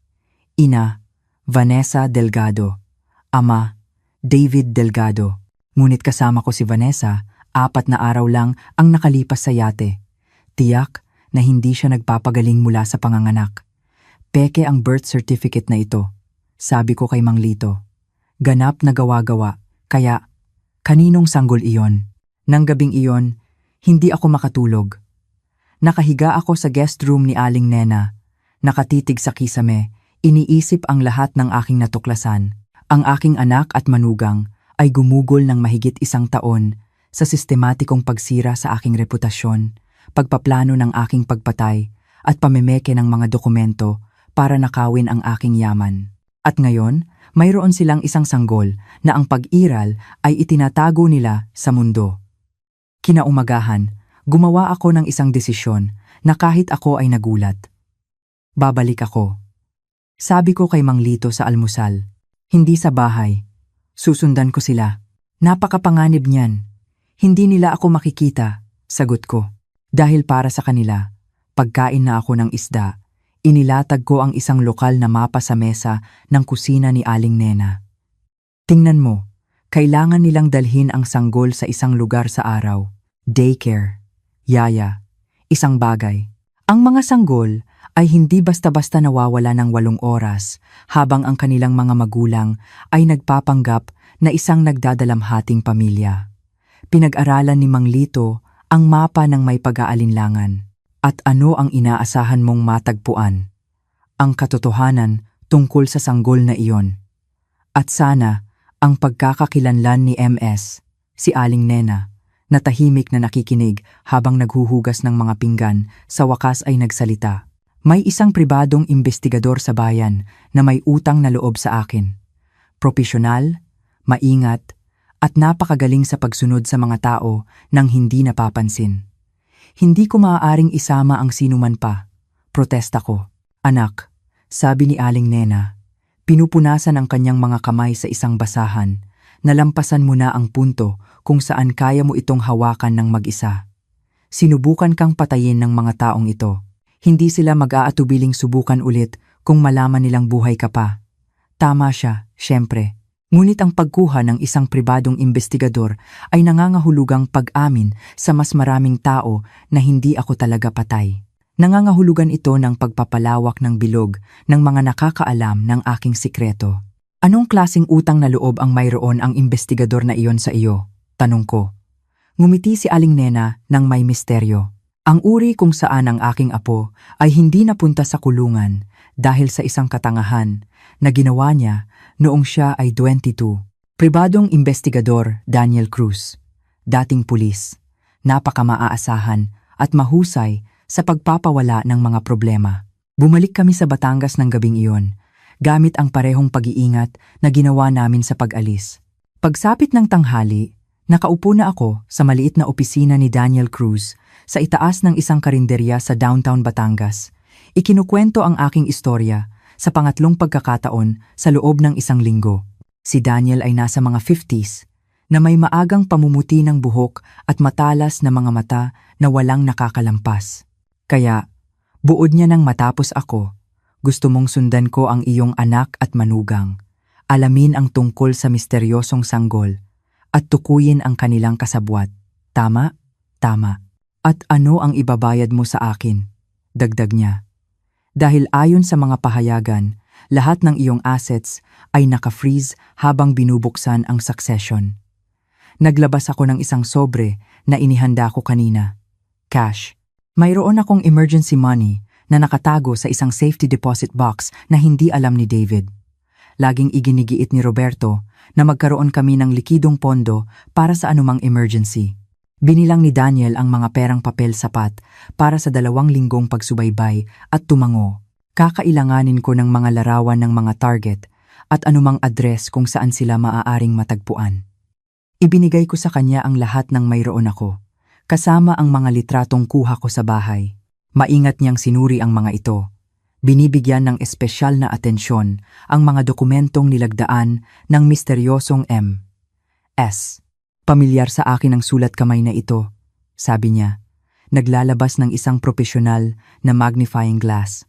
Ina, Vanessa Delgado. Ama, David Delgado. Ngunit kasama ko si Vanessa, 4 na araw lang ang nakalipas sa yate. Tiyak na hindi siya nagpapagaling mula sa panganganak. Peke ang birth certificate na ito, sabi ko kay Mang Lito. Ganap na gawa-gawa, kaya kaninong sanggol iyon? Nang gabing iyon, hindi ako makatulog. Nakahiga ako sa guest room ni Aling Nena, nakatitig sa kisame, iniisip ang lahat ng aking natuklasan. Ang aking anak at manugang ay gumugol ng mahigit 1 taon sa sistematikong pagsira sa aking reputasyon, pagpaplano ng aking pagpatay at pamemeke ng mga dokumento para nakawin ang aking yaman. At ngayon, mayroon silang isang sanggol na ang pag-iral ay itinatago nila sa mundo. Kinaumagahan, gumawa ako ng isang desisyon na kahit ako ay nagulat. Babalik ako. Sabi ko kay Mang Lito sa almusal, hindi sa bahay. Susundan ko sila. Napakapanganib niyan. Hindi nila ako makikita, sagot ko. Dahil para sa kanila, pagkain na ako ng isda, inilatag ko ang isang lokal na mapa sa mesa ng kusina ni Aling Nena. Tingnan mo, kailangan nilang dalhin ang sanggol sa isang lugar sa araw. Daycare, yaya, isang bagay. Ang mga sanggol ay hindi basta-basta nawawala ng 8 oras habang ang kanilang mga magulang ay nagpapanggap na isang nagdadalamhating pamilya. Pinag-aralan ni Mang Lito ang mapa ng may pag-aalinlangan. At ano ang inaasahan mong matagpuan? Ang katotohanan tungkol sa sanggol na iyon. At sana, ang pagkakakilanlan ni MS, si Aling Nena, na tahimik na nakikinig habang naghuhugas ng mga pinggan, sa wakas ay nagsalita. May isang pribadong investigador sa bayan na may utang na loob sa akin. Propesyonal, maingat, at napakagaling sa pagsunod sa mga tao nang hindi napapansin. Hindi ko maaaring isama ang sinuman pa. Protesta ko. Anak, sabi ni Aling Nena, pinupunasan ang kanyang mga kamay sa isang basahan. Nalampasan mo na ang punto kung saan kaya mo itong hawakan ng mag-isa. Sinubukan kang patayin ng mga taong ito. Hindi sila mag-aatubiling subukan ulit kung malaman nilang buhay ka pa. Tama siya, syempre. Ngunit ang pagkuha ng isang pribadong investigador ay nangangahulugang pag-amin sa mas maraming tao na hindi ako talaga patay. Nangangahulugan ito ng pagpapalawak ng bilog ng mga nakakaalam ng aking sikreto. Anong klaseng utang na loob ang mayroon ang investigador na iyon sa iyo? Tanong ko. Ngumiti si Aling Nena ng may misteryo. Ang uri kung saan ang aking apo ay hindi napunta sa kulungan dahil sa isang katangahan na ginawa niya noong siya ay 22. Pribadong investigador Daniel Cruz, dating pulis, napakamaaasahan at mahusay sa pagpapawala ng mga problema. Bumalik kami sa Batangas ng gabing iyon, gamit ang parehong pag-iingat na ginawa namin sa pag-alis. Pagsapit ng tanghali, nakaupo na ako sa maliit na opisina ni Daniel Cruz sa itaas ng isang karinderya sa downtown Batangas. Ikinukwento ang aking istorya sa pangatlong pagkakataon sa loob ng 1 linggo. Si Daniel ay nasa mga 50s, na may maagang pamumuti ng buhok at matalas na mga mata na walang nakakalampas. Kaya, buod niya nang matapos ako, gusto mong sundan ko ang iyong anak at manugang, alamin ang tungkol sa misteryosong sanggol, at tukuyin ang kanilang kasabwat. Tama? Tama. At ano ang ibabayad mo sa akin? Dagdag niya. Dahil ayon sa mga pahayagan, lahat ng iyong assets ay naka-freeze habang binubuksan ang succession. Naglabas ako ng isang sobre na inihanda ko kanina. Cash. Mayroon akong emergency money na nakatago sa isang safety deposit box na hindi alam ni David. Laging iginigiit ni Roberto na magkaroon kami ng likidong pondo para sa anumang emergency. Binilang ni Daniel ang mga perang papel sapat para sa 2 linggong pagsubaybay at tumango. Kakailanganin ko ng mga larawan ng mga target at anumang address kung saan sila maaaring matagpuan. Ibinigay ko sa kanya ang lahat ng mayroon ako, kasama ang mga litratong kuha ko sa bahay. Maingat niyang sinuri ang mga ito. Binibigyan ng espesyal na atensyon ang mga dokumentong nilagdaan ng misteryosong M.S. Pamilyar sa akin ang sulat kamay na ito, sabi niya. Naglalabas ng isang profesional na magnifying glass.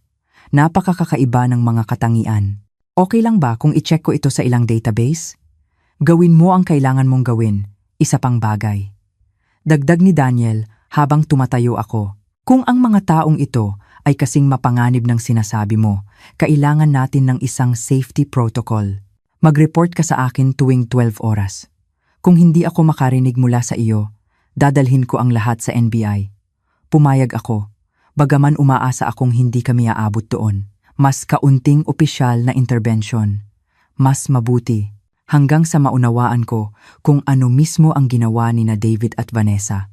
Napakakaiba ng mga katangian. Okay lang ba kung i-check ko ito sa ilang database? Gawin mo ang kailangan mong gawin, isa pang bagay. Dagdag ni Daniel habang tumatayo ako. Kung ang mga taong ito ay kasing mapanganib ng sinasabi mo, kailangan natin ng isang safety protocol. Mag-report ka sa akin tuwing 12 oras. Kung hindi ako makarinig mula sa iyo, dadalhin ko ang lahat sa NBI. Pumayag ako, bagaman umaasa akong hindi kami aabot doon. Mas kaunting opisyal na intervention. Mas mabuti, hanggang sa maunawaan ko kung ano mismo ang ginawa ni na David at Vanessa.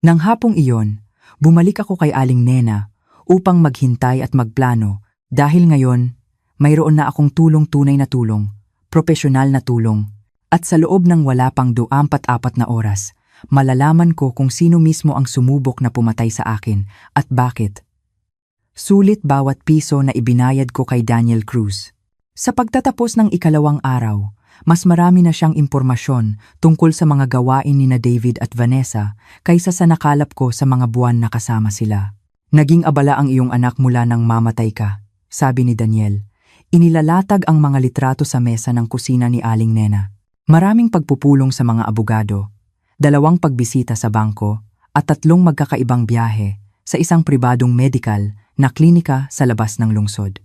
Nang hapong iyon, bumalik ako kay Aling Nena upang maghintay at magplano dahil ngayon, mayroon na akong tunay na tulong, propesyonal na tulong, at sa loob ng wala pang 24 na oras, malalaman ko kung sino mismo ang sumubok na pumatay sa akin at bakit. Sulit bawat piso na ibinayad ko kay Daniel Cruz. Sa pagtatapos ng ikalawang araw, mas marami na siyang impormasyon tungkol sa mga gawain ni na David at Vanessa kaysa sa nakalap ko sa mga buwan na kasama sila. Naging abala ang iyong anak mula nang mamatay ka, sabi ni Daniel. Inilalatag ang mga litrato sa mesa ng kusina ni Aling Nena. Maraming pagpupulong sa mga abogado, 2 pagbisita sa bangko at 3 magkakaibang biyahe sa isang pribadong medical na klinika sa labas ng lungsod.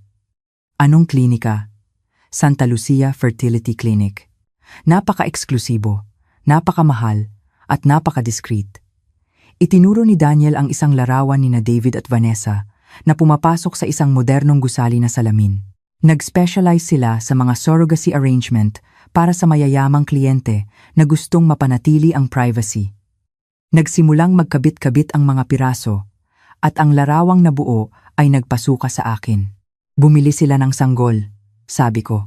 Anong klinika? Santa Lucia Fertility Clinic. Napaka-eksklusibo, napakamahal at napaka-discreet. Itinuro ni Daniel ang isang larawan ni na David at Vanessa na pumapasok sa isang modernong gusali na salamin. Nag-specialize sila sa mga surrogacy arrangement para sa mayayamang kliyente na gustong mapanatili ang privacy. Nagsimulang magkabit-kabit ang mga piraso at ang larawang nabuo ay nagpasuka sa akin. Bumili sila ng sanggol, sabi ko.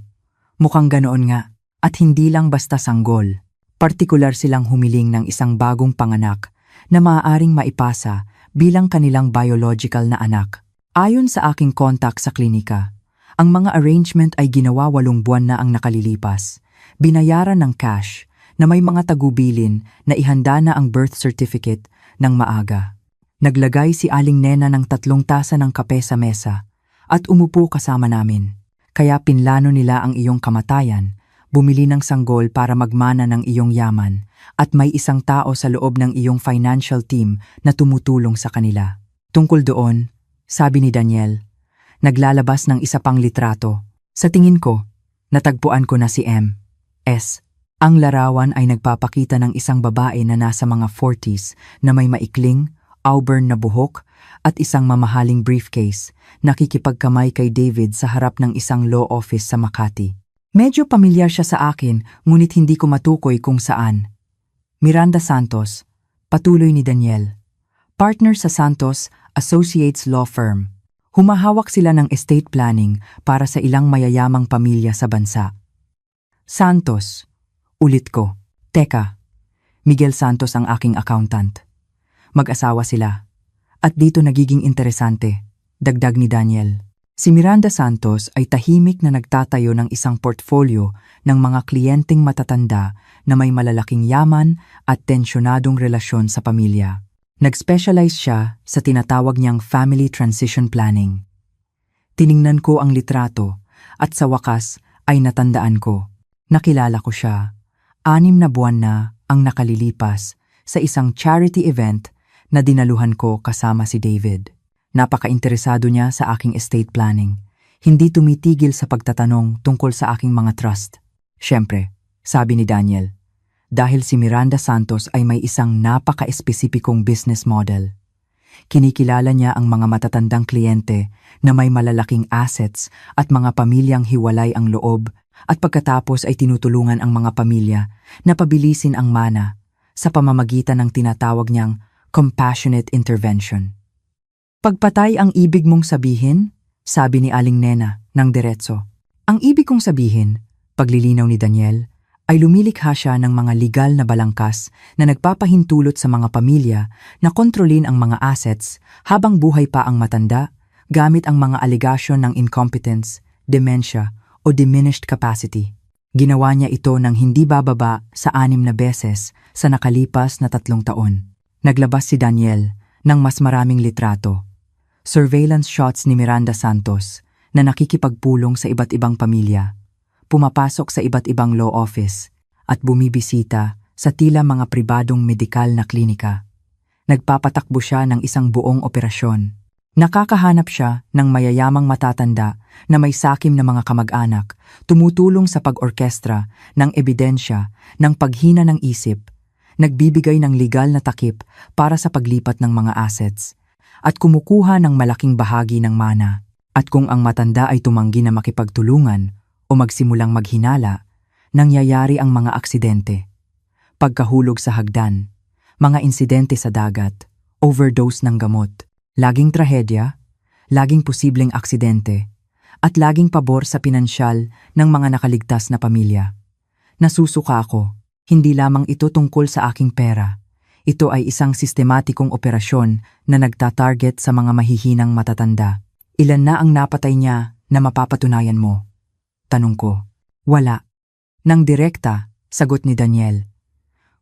Mukhang ganoon nga, at hindi lang basta sanggol. Partikular silang humiling ng isang bagong panganak na maaaring maipasa bilang kanilang biological na anak. Ayon sa aking kontak sa klinika, ang mga arrangement ay ginawa 8 buwan na ang nakalilipas. Binayaran ng cash na may mga tagubilin na ihanda na ang birth certificate ng maaga. Naglagay si Aling Nena ng 3 tasa ng kape sa mesa at umupo kasama namin. Kaya pinlano nila ang iyong kamatayan, bumili ng sanggol para magmana ng iyong yaman at may isang tao sa loob ng iyong financial team na tumutulong sa kanila. Tungkol doon, sabi ni Daniel, naglalabas ng isa pang litrato. Sa tingin ko, natagpuan ko na si M.S. Ang larawan ay nagpapakita ng isang babae na nasa mga 40s na may maikling, auburn na buhok at isang mamahaling briefcase, nakikipagkamay kay David sa harap ng isang law office sa Makati. Medyo pamilyar siya sa akin, ngunit hindi ko matukoy kung saan. Miranda Santos, patuloy ni Daniel. Partner sa Santos Associates Law Firm. Humahawak sila ng estate planning para sa ilang mayayamang pamilya sa bansa. Santos, ulit ko. Teka, Miguel Santos ang aking accountant. Mag-asawa sila. At dito nagiging interesante, dagdag ni Daniel. Si Miranda Santos ay tahimik na nagtatayo ng isang portfolio ng mga kliyenteng matatanda na may malalaking yaman at tensyonadong relasyon sa pamilya. Nag-specialize siya sa tinatawag niyang family transition planning. Tiningnan ko ang litrato at sa wakas ay natandaan ko. Nakilala ko siya. 6 na buwan na ang nakalilipas sa isang charity event na dinaluhan ko kasama si David. Napaka-interesado niya sa aking estate planning. Hindi tumitigil sa pagtatanong tungkol sa aking mga trust. Siyempre, sabi ni Daniel, dahil si Miranda Santos ay may isang napaka-espesipikong business model. Kinikilala niya ang mga matatandang kliyente na may malalaking assets at mga pamilyang hiwalay ang loob at pagkatapos ay tinutulungan ang mga pamilya na pabilisin ang mana sa pamamagitan ng tinatawag niyang compassionate intervention. Pagpatay ang ibig mong sabihin? Sabi ni Aling Nena ng diretso. Ang ibig kong sabihin, paglilinaw ni Daniel, ay lumilikha siya ng mga legal na balangkas na nagpapahintulot sa mga pamilya na kontrolin ang mga assets habang buhay pa ang matanda gamit ang mga alegasyon ng incompetence, dementia o diminished capacity. Ginawa niya ito ng hindi bababa sa 6 na beses sa nakalipas na 3 taon. Naglabas si Daniel ng mas maraming litrato. Surveillance shots ni Miranda Santos na nakikipagpulong sa iba't ibang pamilya, pumapasok sa iba't ibang law office at bumibisita sa tila mga pribadong medikal na klinika. Nagpapatakbo siya ng isang buong operasyon. Nakakahanap siya ng mayayamang matatanda na may sakim na mga kamag-anak, tumutulong sa pag-orkestra ng ebidensya ng paghina ng isip, nagbibigay ng legal na takip para sa paglipat ng mga assets, at kumukuha ng malaking bahagi ng mana. At kung ang matanda ay tumanggi na makipagtulungan o magsimulang maghinala, nangyayari ang mga aksidente. Pagkahulog sa hagdan, mga insidente sa dagat, overdose ng gamot, laging trahedya, laging posibleng aksidente, at laging pabor sa pinansyal ng mga nakaligtas na pamilya. Nasusuka ako, hindi lamang ito tungkol sa aking pera. Ito ay isang sistematikong operasyon na nagtatarget sa mga mahihinang matatanda. Ilan na ang napatay niya na mapapatunayan mo? Tanong ko. Wala. Nang direkta, sagot ni Daniel.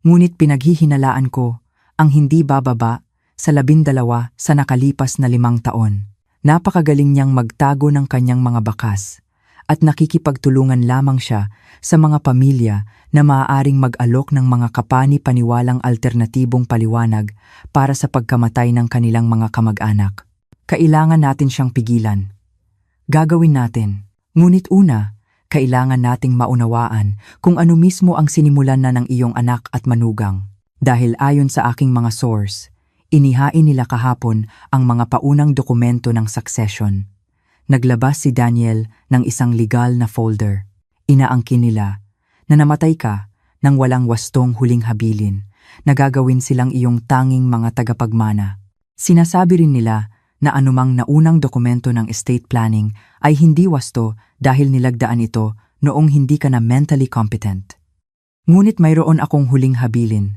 Ngunit pinaghihinalaan ko ang hindi bababa sa 12 sa nakalipas na 5 taon. Napakagaling niyang magtago ng kanyang mga bakas at nakikipagtulungan lamang siya sa mga pamilya na maaaring mag-alok ng mga kapani-paniwalang alternatibong paliwanag para sa pagkamatay ng kanilang mga kamag-anak. Kailangan natin siyang pigilan. Gagawin natin. Ngunit una, kailangan nating maunawaan kung ano mismo ang sinimulan na ng iyong anak at manugang. Dahil ayon sa aking mga source, inihain nila kahapon ang mga paunang dokumento ng succession. Naglabas si Daniel ng isang legal na folder. Inaangkin nila na namatay ka nang walang wastong huling habilin na gagawin silang iyong tanging mga tagapagmana. Sinasabi rin nila na anumang naunang dokumento ng estate planning ay hindi wasto dahil nilagdaan ito noong hindi ka na mentally competent. Ngunit mayroon akong huling habilin.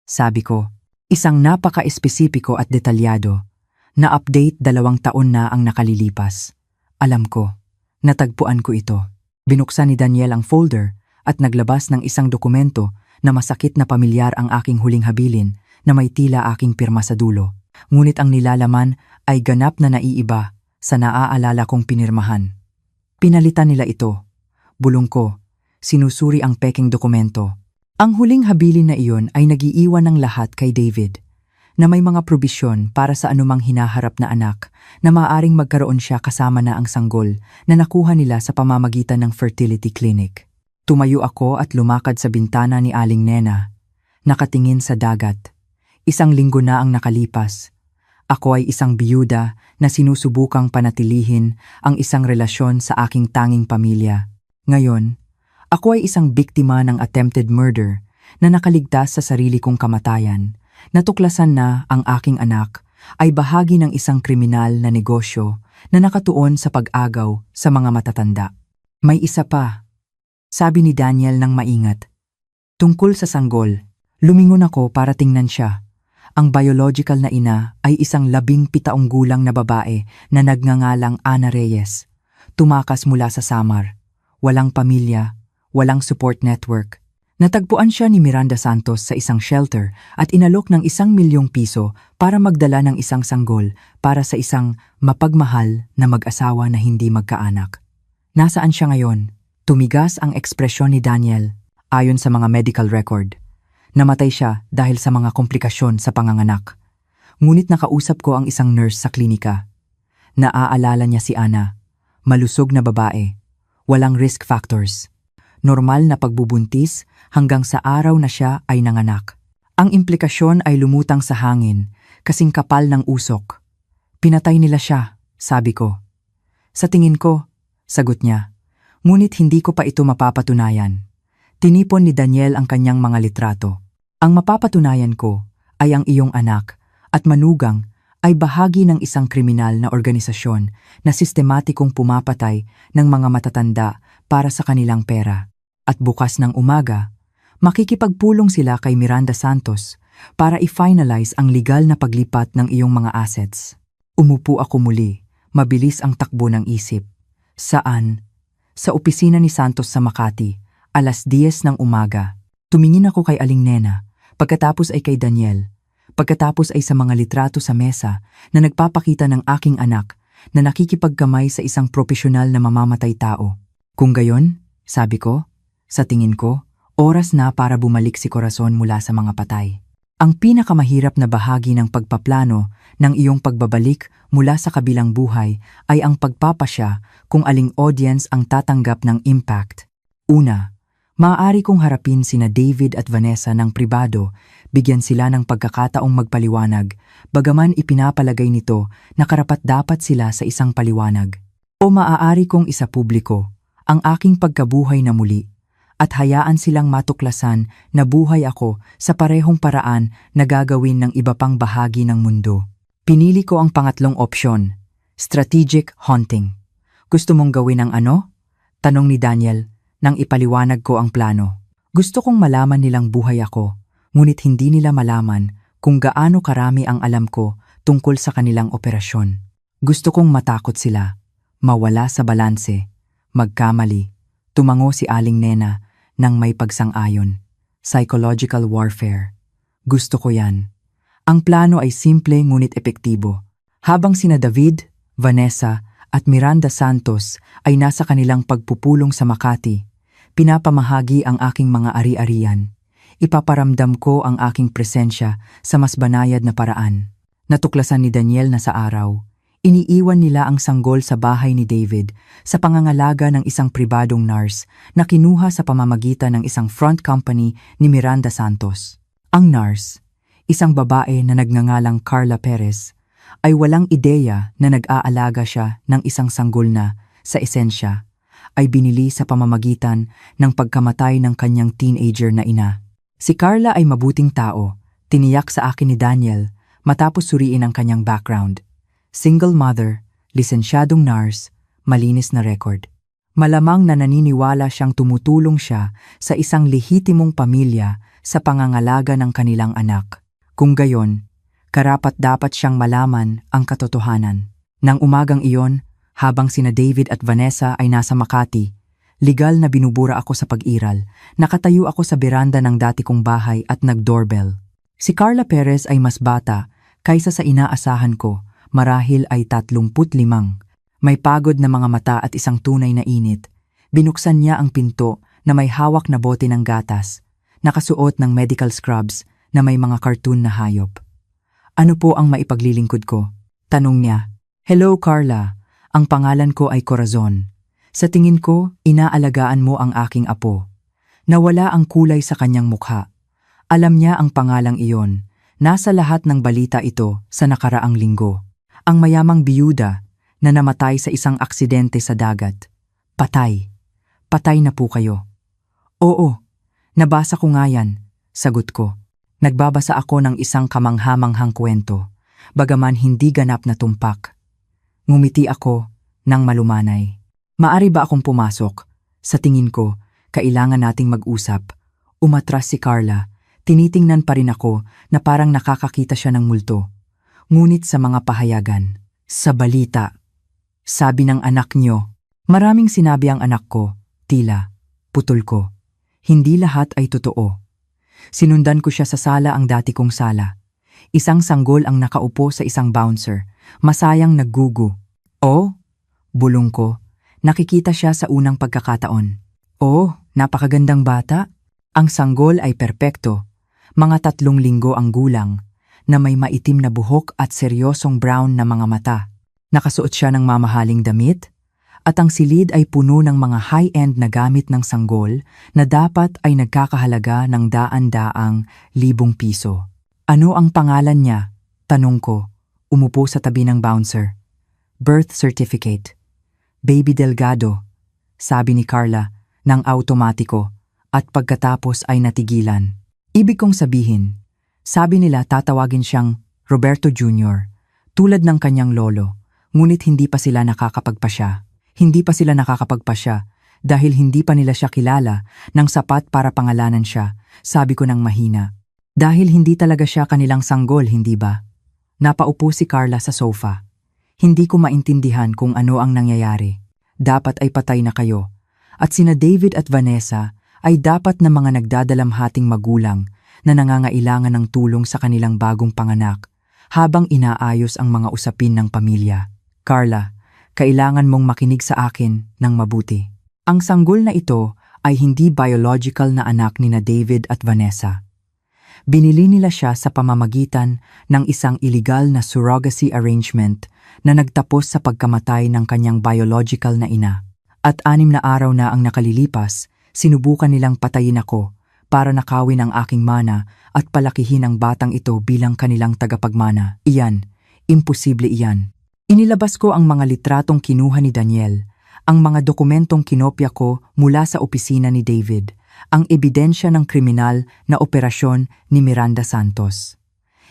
Sabi ko, isang napaka-espesipiko at detalyado na update 2 taon na ang nakalilipas. Alam ko, natagpuan ko ito. Binuksan ni Daniel ang folder at naglabas ng isang dokumento na masakit na pamilyar ang aking huling habilin na may tila aking pirma sa dulo. Ngunit ang nilalaman ay ganap na naiiba sa naaalala kong pinirmahan. Pinalitan nila ito. Bulong ko, sinusuri ang peking dokumento. Ang huling habilin na iyon ay nagiiwan ng lahat kay David, na may mga probisyon para sa anumang hinaharap na anak na maaaring magkaroon siya kasama na ang sanggol na nakuha nila sa pamamagitan ng fertility clinic. Tumayo ako at lumakad sa bintana ni Aling Nena, nakatingin sa dagat. 1 linggo na ang nakalipas. Ako ay isang biyuda na sinusubukang panatilihin ang isang relasyon sa aking tanging pamilya. Ngayon, ako ay isang biktima ng attempted murder na nakaligtas sa sarili kong kamatayan. Natuklasan na ang aking anak ay bahagi ng isang kriminal na negosyo na nakatuon sa pag-agaw sa mga matatanda. May isa pa, sabi ni Daniel nang maingat. Tungkol sa sanggol, lumingon ako para tingnan siya. Ang biological na ina ay isang 17 gulang na babae na nagngangalang Ana Reyes. Tumakas mula sa Samar. Walang pamilya, walang support network. Natagpuan siya ni Miranda Santos sa isang shelter at inalok ng 1 milyong piso para magdala ng isang sanggol para sa isang mapagmahal na mag-asawa na hindi magkaanak. Nasaan siya ngayon? Tumigas ang ekspresyon ni Daniel ayon sa mga medical record. Namatay siya dahil sa mga komplikasyon sa panganganak. Ngunit nakausap ko ang isang nurse sa klinika. Naaalala niya si Ana, malusog na babae, walang risk factors. Normal na pagbubuntis hanggang sa araw na siya ay nanganak. Ang implikasyon ay lumutang sa hangin, kasing kapal ng usok. Pinatay nila siya, sabi ko. Sa tingin ko, sagot niya. Ngunit hindi ko pa ito mapapatunayan. Tinipon ni Daniel ang kanyang mga litrato. Ang mapapatunayan ko ay ang iyong anak at manugang ay bahagi ng isang kriminal na organisasyon na sistematikong pumapatay ng mga matatanda para sa kanilang pera. At bukas ng umaga, makikipagpulong sila kay Miranda Santos para i-finalize ang legal na paglipat ng iyong mga assets. Umupo ako muli, mabilis ang takbo ng isip. Saan? Sa opisina ni Santos sa Makati, 10:00 ng umaga. Tumingin ako kay Aling Nena, pagkatapos ay kay Daniel, pagkatapos ay sa mga litrato sa mesa na nagpapakita ng aking anak na nakikipagkamay sa isang propesyonal na mamamatay tao. Kung gayon, sabi ko, sa tingin ko, oras na para bumalik si Corazon mula sa mga patay. Ang pinakamahirap na bahagi ng pagpaplano ng iyong pagbabalik mula sa kabilang buhay ay ang pagpapasya kung aling audience ang tatanggap ng impact. Una, maaari kong harapin sina David at Vanessa ng pribado, bigyan sila ng pagkakataong magpaliwanag, bagaman ipinapalagay nito na karapat-dapat sila sa isang paliwanag. O maaari kong isapubliko ang aking pagkabuhay na muli at hayaan silang matuklasan na buhay ako sa parehong paraan na gagawin ng iba pang bahagi ng mundo. Pinili ko ang pangatlong opsyon, strategic haunting. Gusto mong gawin ang ano? Tanong ni Daniel nang ipaliwanag ko ang plano. Gusto kong malaman nilang buhay ako, ngunit hindi nila malaman kung gaano karami ang alam ko tungkol sa kanilang operasyon. Gusto kong matakot sila, mawala sa balanse, magkamali. Tumango si Aling Nena nang may pagsang-ayon. Psychological warfare. Gusto ko yan. Ang plano ay simple ngunit epektibo. Habang sina David, Vanessa at Miranda Santos ay nasa kanilang pagpupulong sa Makati, pinapamahagi ang aking mga ari-arian. Ipaparamdam ko ang aking presensya sa mas banayad na paraan. Natuklasan ni Daniel na sa araw, iniiwan nila ang sanggol sa bahay ni David sa pangangalaga ng isang pribadong nurse na kinuha sa pamamagitan ng isang front company ni Miranda Santos. Ang nurse, isang babae na nagngangalang Carla Perez, ay walang ideya na nag-aalaga siya ng isang sanggol na, sa esensya, ay binili sa pamamagitan ng pagkamatay ng kanyang teenager na ina. Si Carla ay mabuting tao, tiniyak sa akin ni Daniel matapos suriin ang kanyang background. Single mother, lisensyadong nurse, malinis na record. Malamang na naniniwala siyang tumutulong siya sa isang lehitimong pamilya sa pangangalaga ng kanilang anak. Kung gayon, karapat-dapat siyang malaman ang katotohanan. Nang umagang iyon, habang sina David at Vanessa ay nasa Makati, legal na binubura ako sa pag-iral. Nakatayo ako sa beranda ng dati kong bahay at nag-doorbell. Si Carla Perez ay mas bata kaysa sa inaasahan ko. Marahil ay 35. May pagod na mga mata at isang tunay na init. Binuksan niya ang pinto na may hawak na bote ng gatas, nakasuot ng medical scrubs na may mga cartoon na hayop. Ano po ang maipaglilingkod ko? Tanong niya. Hello Carla, ang pangalan ko ay Corazon. Sa tingin ko, inaalagaan mo ang aking apo. Nawala ang kulay sa kanyang mukha. Alam niya ang pangalang iyon. Nasa lahat ng balita ito sa nakaraang linggo. Ang mayamang biyuda na namatay sa isang aksidente sa dagat. Patay. Patay na po kayo. Oo, nabasa ko nga yan, sagot ko. Nagbabasa ako ng isang kamanghamanghang kwento, bagaman hindi ganap na tumpak. Ngumiti ako nang malumanay. Maari ba akong pumasok? Sa tingin ko, kailangan nating mag-usap. Umatras si Carla, tinitingnan pa rin ako na parang nakakakita siya ng multo. Ngunit sa mga pahayagan, sa balita, sabi ng anak niyo, maraming sinabi ang anak ko, tila, putol ko. Hindi lahat ay totoo. Sinundan ko siya sa sala ang dati kong sala. Isang sanggol ang nakaupo sa isang bouncer, masayang naggugu. Oh, bulong ko, nakikita siya sa unang pagkakataon. Oh, napakagandang bata. Ang sanggol ay perpekto, mga 3 linggo ang gulang, na may maitim na buhok at seryosong brown na mga mata. Nakasuot siya ng mamahaling damit, at ang silid ay puno ng mga high-end na gamit ng sanggol na dapat ay nagkakahalaga ng daan-daang libong piso. Ano ang pangalan niya? Tanong ko, umupo sa tabi ng bouncer. Birth certificate. Baby Delgado, sabi ni Carla ng automatiko at pagkatapos ay natigilan. Ibig kong sabihin, sabi nila tatawagin siyang Roberto Jr., tulad ng kanyang lolo, ngunit hindi pa sila nakakapagpasya. Hindi pa sila nakakapagpasya dahil hindi pa nila siya kilala ng sapat para pangalanan siya, sabi ko ng mahina. Dahil hindi talaga siya kanilang sanggol, hindi ba? Napaupo si Carla sa sofa. Hindi ko maintindihan kung ano ang nangyayari. Dapat ay patay na kayo. At sina David at Vanessa ay dapat na mga nagdadalamhating magulang na nangangailangan ng tulong sa kanilang bagong panganak habang inaayos ang mga usapin ng pamilya. Carla, kailangan mong makinig sa akin ng mabuti. Ang sanggol na ito ay hindi biological na anak ni na David at Vanessa. Binili nila siya sa pamamagitan ng isang illegal na surrogacy arrangement na nagtapos sa pagkamatay ng kanyang biological na ina. At 6 na araw na ang nakalilipas, sinubukan nilang patayin ako para nakawin ang aking mana at palakihin ang batang ito bilang kanilang tagapagmana. Iyan, imposible iyan. Inilabas ko ang mga litratong kinuha ni Daniel, ang mga dokumentong kinopya ko mula sa opisina ni David, ang ebidensya ng kriminal na operasyon ni Miranda Santos.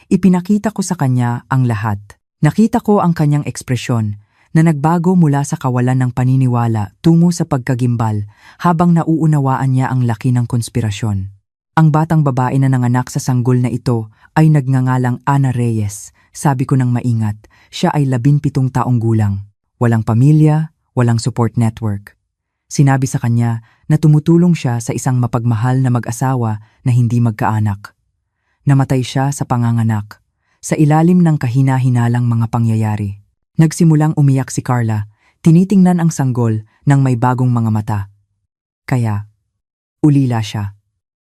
Ipinakita ko sa kanya ang lahat. Nakita ko ang kanyang ekspresyon na nagbago mula sa kawalan ng paniniwala tungo sa pagkagimbal habang nauunawaan niya ang laki ng konspirasyon. Ang batang babae na nanganak sa sanggol na ito ay nagngangalang Ana Reyes. Sabi ko ng maingat, siya ay 17 taong gulang. Walang pamilya, walang support network. Sinabi sa kanya na tumutulong siya sa isang mapagmahal na mag-asawa na hindi magkaanak. Namatay siya sa panganganak, sa ilalim ng kahina-hinalang mga pangyayari. Nagsimulang umiyak si Carla, tinitingnan ang sanggol ng may bagong mga mata. Kaya, ulila siya.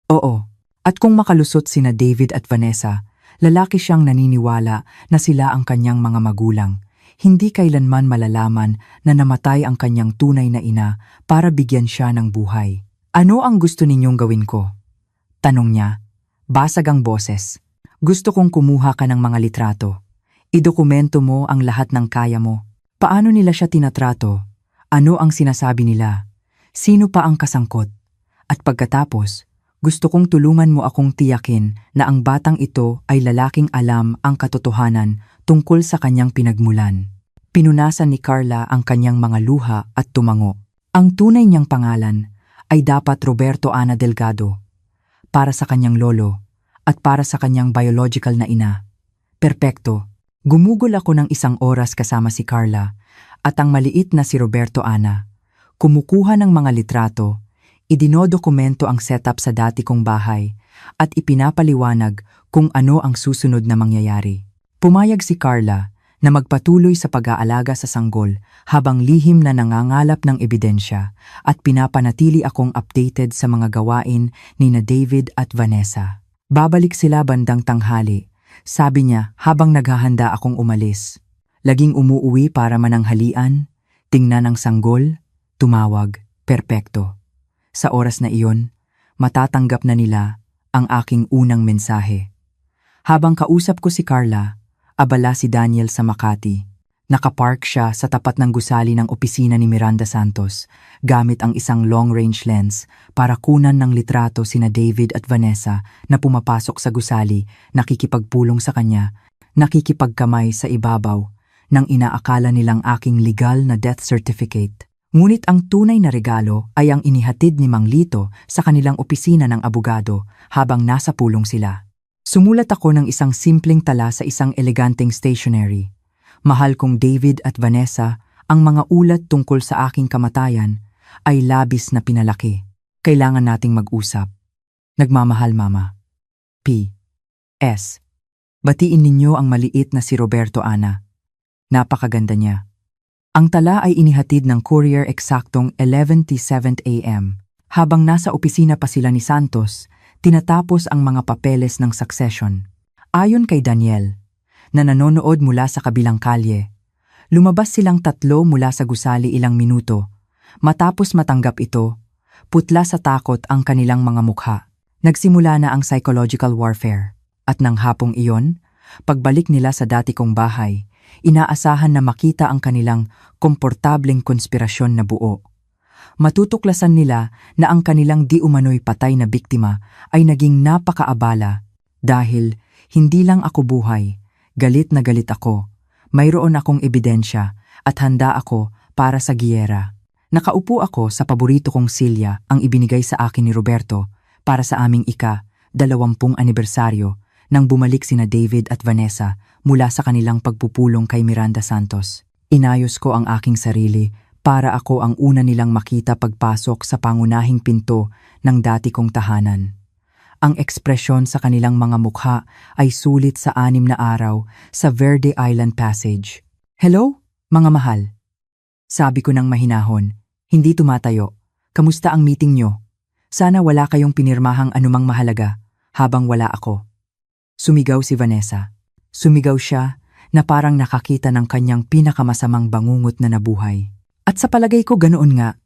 Oo, at kung makalusot sina David at Vanessa, lalaki siyang naniniwala na sila ang kanyang mga magulang. Hindi kailanman malalaman na namatay ang kanyang tunay na ina para bigyan siya ng buhay. Ano ang gusto ninyong gawin ko? Tanong niya. Basag ang boses. Gusto kong kumuha ka ng mga litrato. Idokumento mo ang lahat ng kaya mo. Paano nila siya tinatrato? Ano ang sinasabi nila? Sino pa ang kasangkot? At pagkatapos, gusto kong tulungan mo akong tiyakin na ang batang ito ay lalaking alam ang katotohanan tungkol sa kanyang pinagmulan. Pinunasan ni Carla ang kanyang mga luha at tumango. Ang tunay niyang pangalan ay dapat Roberto Ana Delgado. Para sa kanyang lolo at para sa kanyang biological na ina. Perpekto. Gumugol ako ng 1 oras kasama si Carla at ang maliit na si Roberto Ana. Kumukuha ng mga litrato, idinodokumento ang setup sa dati kong bahay at ipinapaliwanag kung ano ang susunod na mangyayari. Pumayag si Carla na magpatuloy sa pag-aalaga sa sanggol habang lihim na nangangalap ng ebidensya at pinapanatili akong updated sa mga gawain ni na David at Vanessa. Babalik sila bandang tanghali, sabi niya habang naghahanda akong umalis. Laging umuuwi para mananghalian, tingnan ang sanggol, tumawag, perpekto. Sa oras na iyon, matatanggap na nila ang aking unang mensahe. Habang kausap ko si Carla, abala si Daniel sa Makati. Nakapark siya sa tapat ng gusali ng opisina ni Miranda Santos gamit ang isang long-range lens para kunan ng litrato sina David at Vanessa na pumapasok sa gusali, nakikipagpulong sa kanya, nakikipagkamay sa ibabaw ng inaakala nilang aking legal na death certificate. Ngunit ang tunay na regalo ay ang inihatid ni Mang Lito sa kanilang opisina ng abogado habang nasa pulong sila. Sumulat ako ng isang simpleng tala sa isang eleganteng stationery. Mahal kong David at Vanessa, ang mga ulat tungkol sa aking kamatayan ay labis na pinalaki. Kailangan nating mag-usap. Nagmamahal, Mama. P.S. Batiin ninyo ang maliit na si Roberto Ana. Napakaganda niya. Ang tala ay inihatid ng courier eksaktong 11:07 a.m. Habang nasa opisina pa sila ni Santos, tinatapos ang mga papeles ng succession. Ayon kay Daniel, na nanonood mula sa kabilang kalye, lumabas silang 3 mula sa gusali ilang minuto. Matapos matanggap ito, putla sa takot ang kanilang mga mukha. Nagsimula na ang psychological warfare. At nang hapong iyon, pagbalik nila sa dati kong bahay, inaasahan na makita ang kanilang komportableng konspirasyon na buo. Matutuklasan nila na ang kanilang di umano'y patay na biktima ay naging napakaabala dahil hindi lang ako buhay, galit na galit ako, mayroon akong ebidensya at handa ako para sa giyera. Nakaupo ako sa paborito kong silya ang ibinigay sa akin ni Roberto para sa aming ika-20 anibersaryo nang bumalik sina David at Vanessa mula sa kanilang pagpupulong kay Miranda Santos. Inayos ko ang aking sarili Para ako ang una nilang makita pagpasok sa pangunahing pinto ng dati kong tahanan. Ang ekspresyon sa kanilang mga mukha ay sulit sa 6 na araw sa Verde Island Passage. "Hello, mga mahal." Sabi ko ng mahinahon, hindi tumatayo. "Kamusta ang meeting nyo? Sana wala kayong pinirmahang anumang mahalaga habang wala ako." Sumigaw si Vanessa. Sumigaw siya na parang nakakita ng kanyang pinakamasamang bangungot na nabuhay. At sa palagay ko ganoon nga.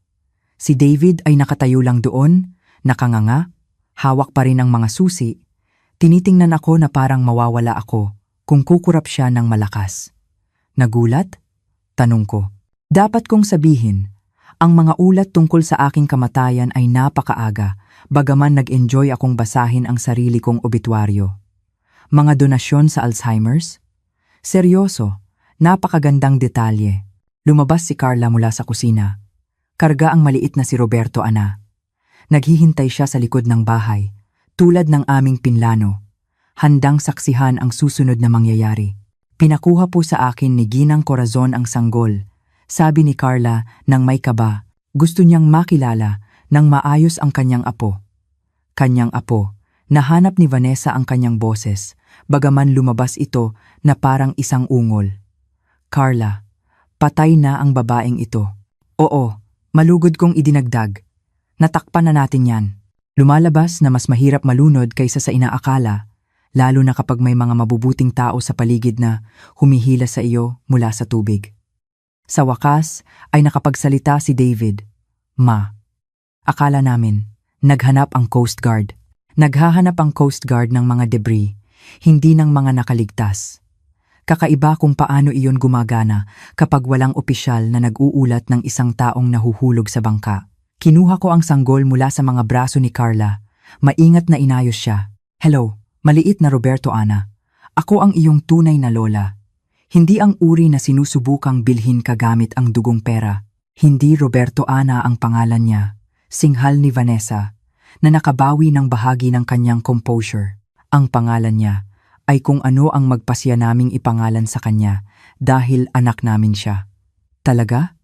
Si David ay nakatayo lang doon, nakanganga, hawak pa rin ang mga susi. Tinitingnan ako na parang mawawala ako kung kukurap siya ng malakas. Nagulat? Tanong ko. Dapat kong sabihin, ang mga ulat tungkol sa aking kamatayan ay napakaaga, bagaman nag-enjoy akong basahin ang sarili kong obituaryo. Mga donasyon sa Alzheimer's? Seryoso, napakagandang detalye. Lumabas si Carla mula sa kusina. Karga ang maliit na si Roberto Ana. Naghihintay siya sa likod ng bahay, tulad ng aming pinlano. Handang saksihan ang susunod na mangyayari. Pinakuha po sa akin ni Ginang Corazon ang sanggol. Sabi ni Carla nang may kaba, gusto niyang makilala nang maayos ang kanyang apo. Kanyang apo, nahanap ni Vanessa ang kanyang boses, bagaman lumabas ito na parang isang ungol. Carla, patay na ang babaeng ito. Oo, malugod kong idinagdag. Natakpan na natin yan. Lumalabas na mas mahirap malunod kaysa sa inaakala, lalo na kapag may mga mabubuting tao sa paligid na humihila sa iyo mula sa tubig. Sa wakas ay nakapagsalita si David. "Ma, akala namin, naghanap ang Coast Guard. Naghahanap ang Coast Guard ng mga debris, hindi ng mga nakaligtas. Kakaiba kung paano iyon gumagana kapag walang opisyal na nag-uulat ng isang taong nahuhulog sa bangka." Kinuha ko ang sanggol mula sa mga braso ni Carla. Maingat na inayos siya. "Hello, maliit na Roberto Ana. Ako ang iyong tunay na lola. Hindi ang uri na sinusubukang bilhin kagamit ang dugong pera. Hindi Roberto Ana ang pangalan niya, singhal ni Vanessa, na nakabawi ng bahagi ng kanyang composure. Ang pangalan niya ay kung ano ang magpasya naming ipangalan sa kanya dahil anak namin siya." "Talaga?"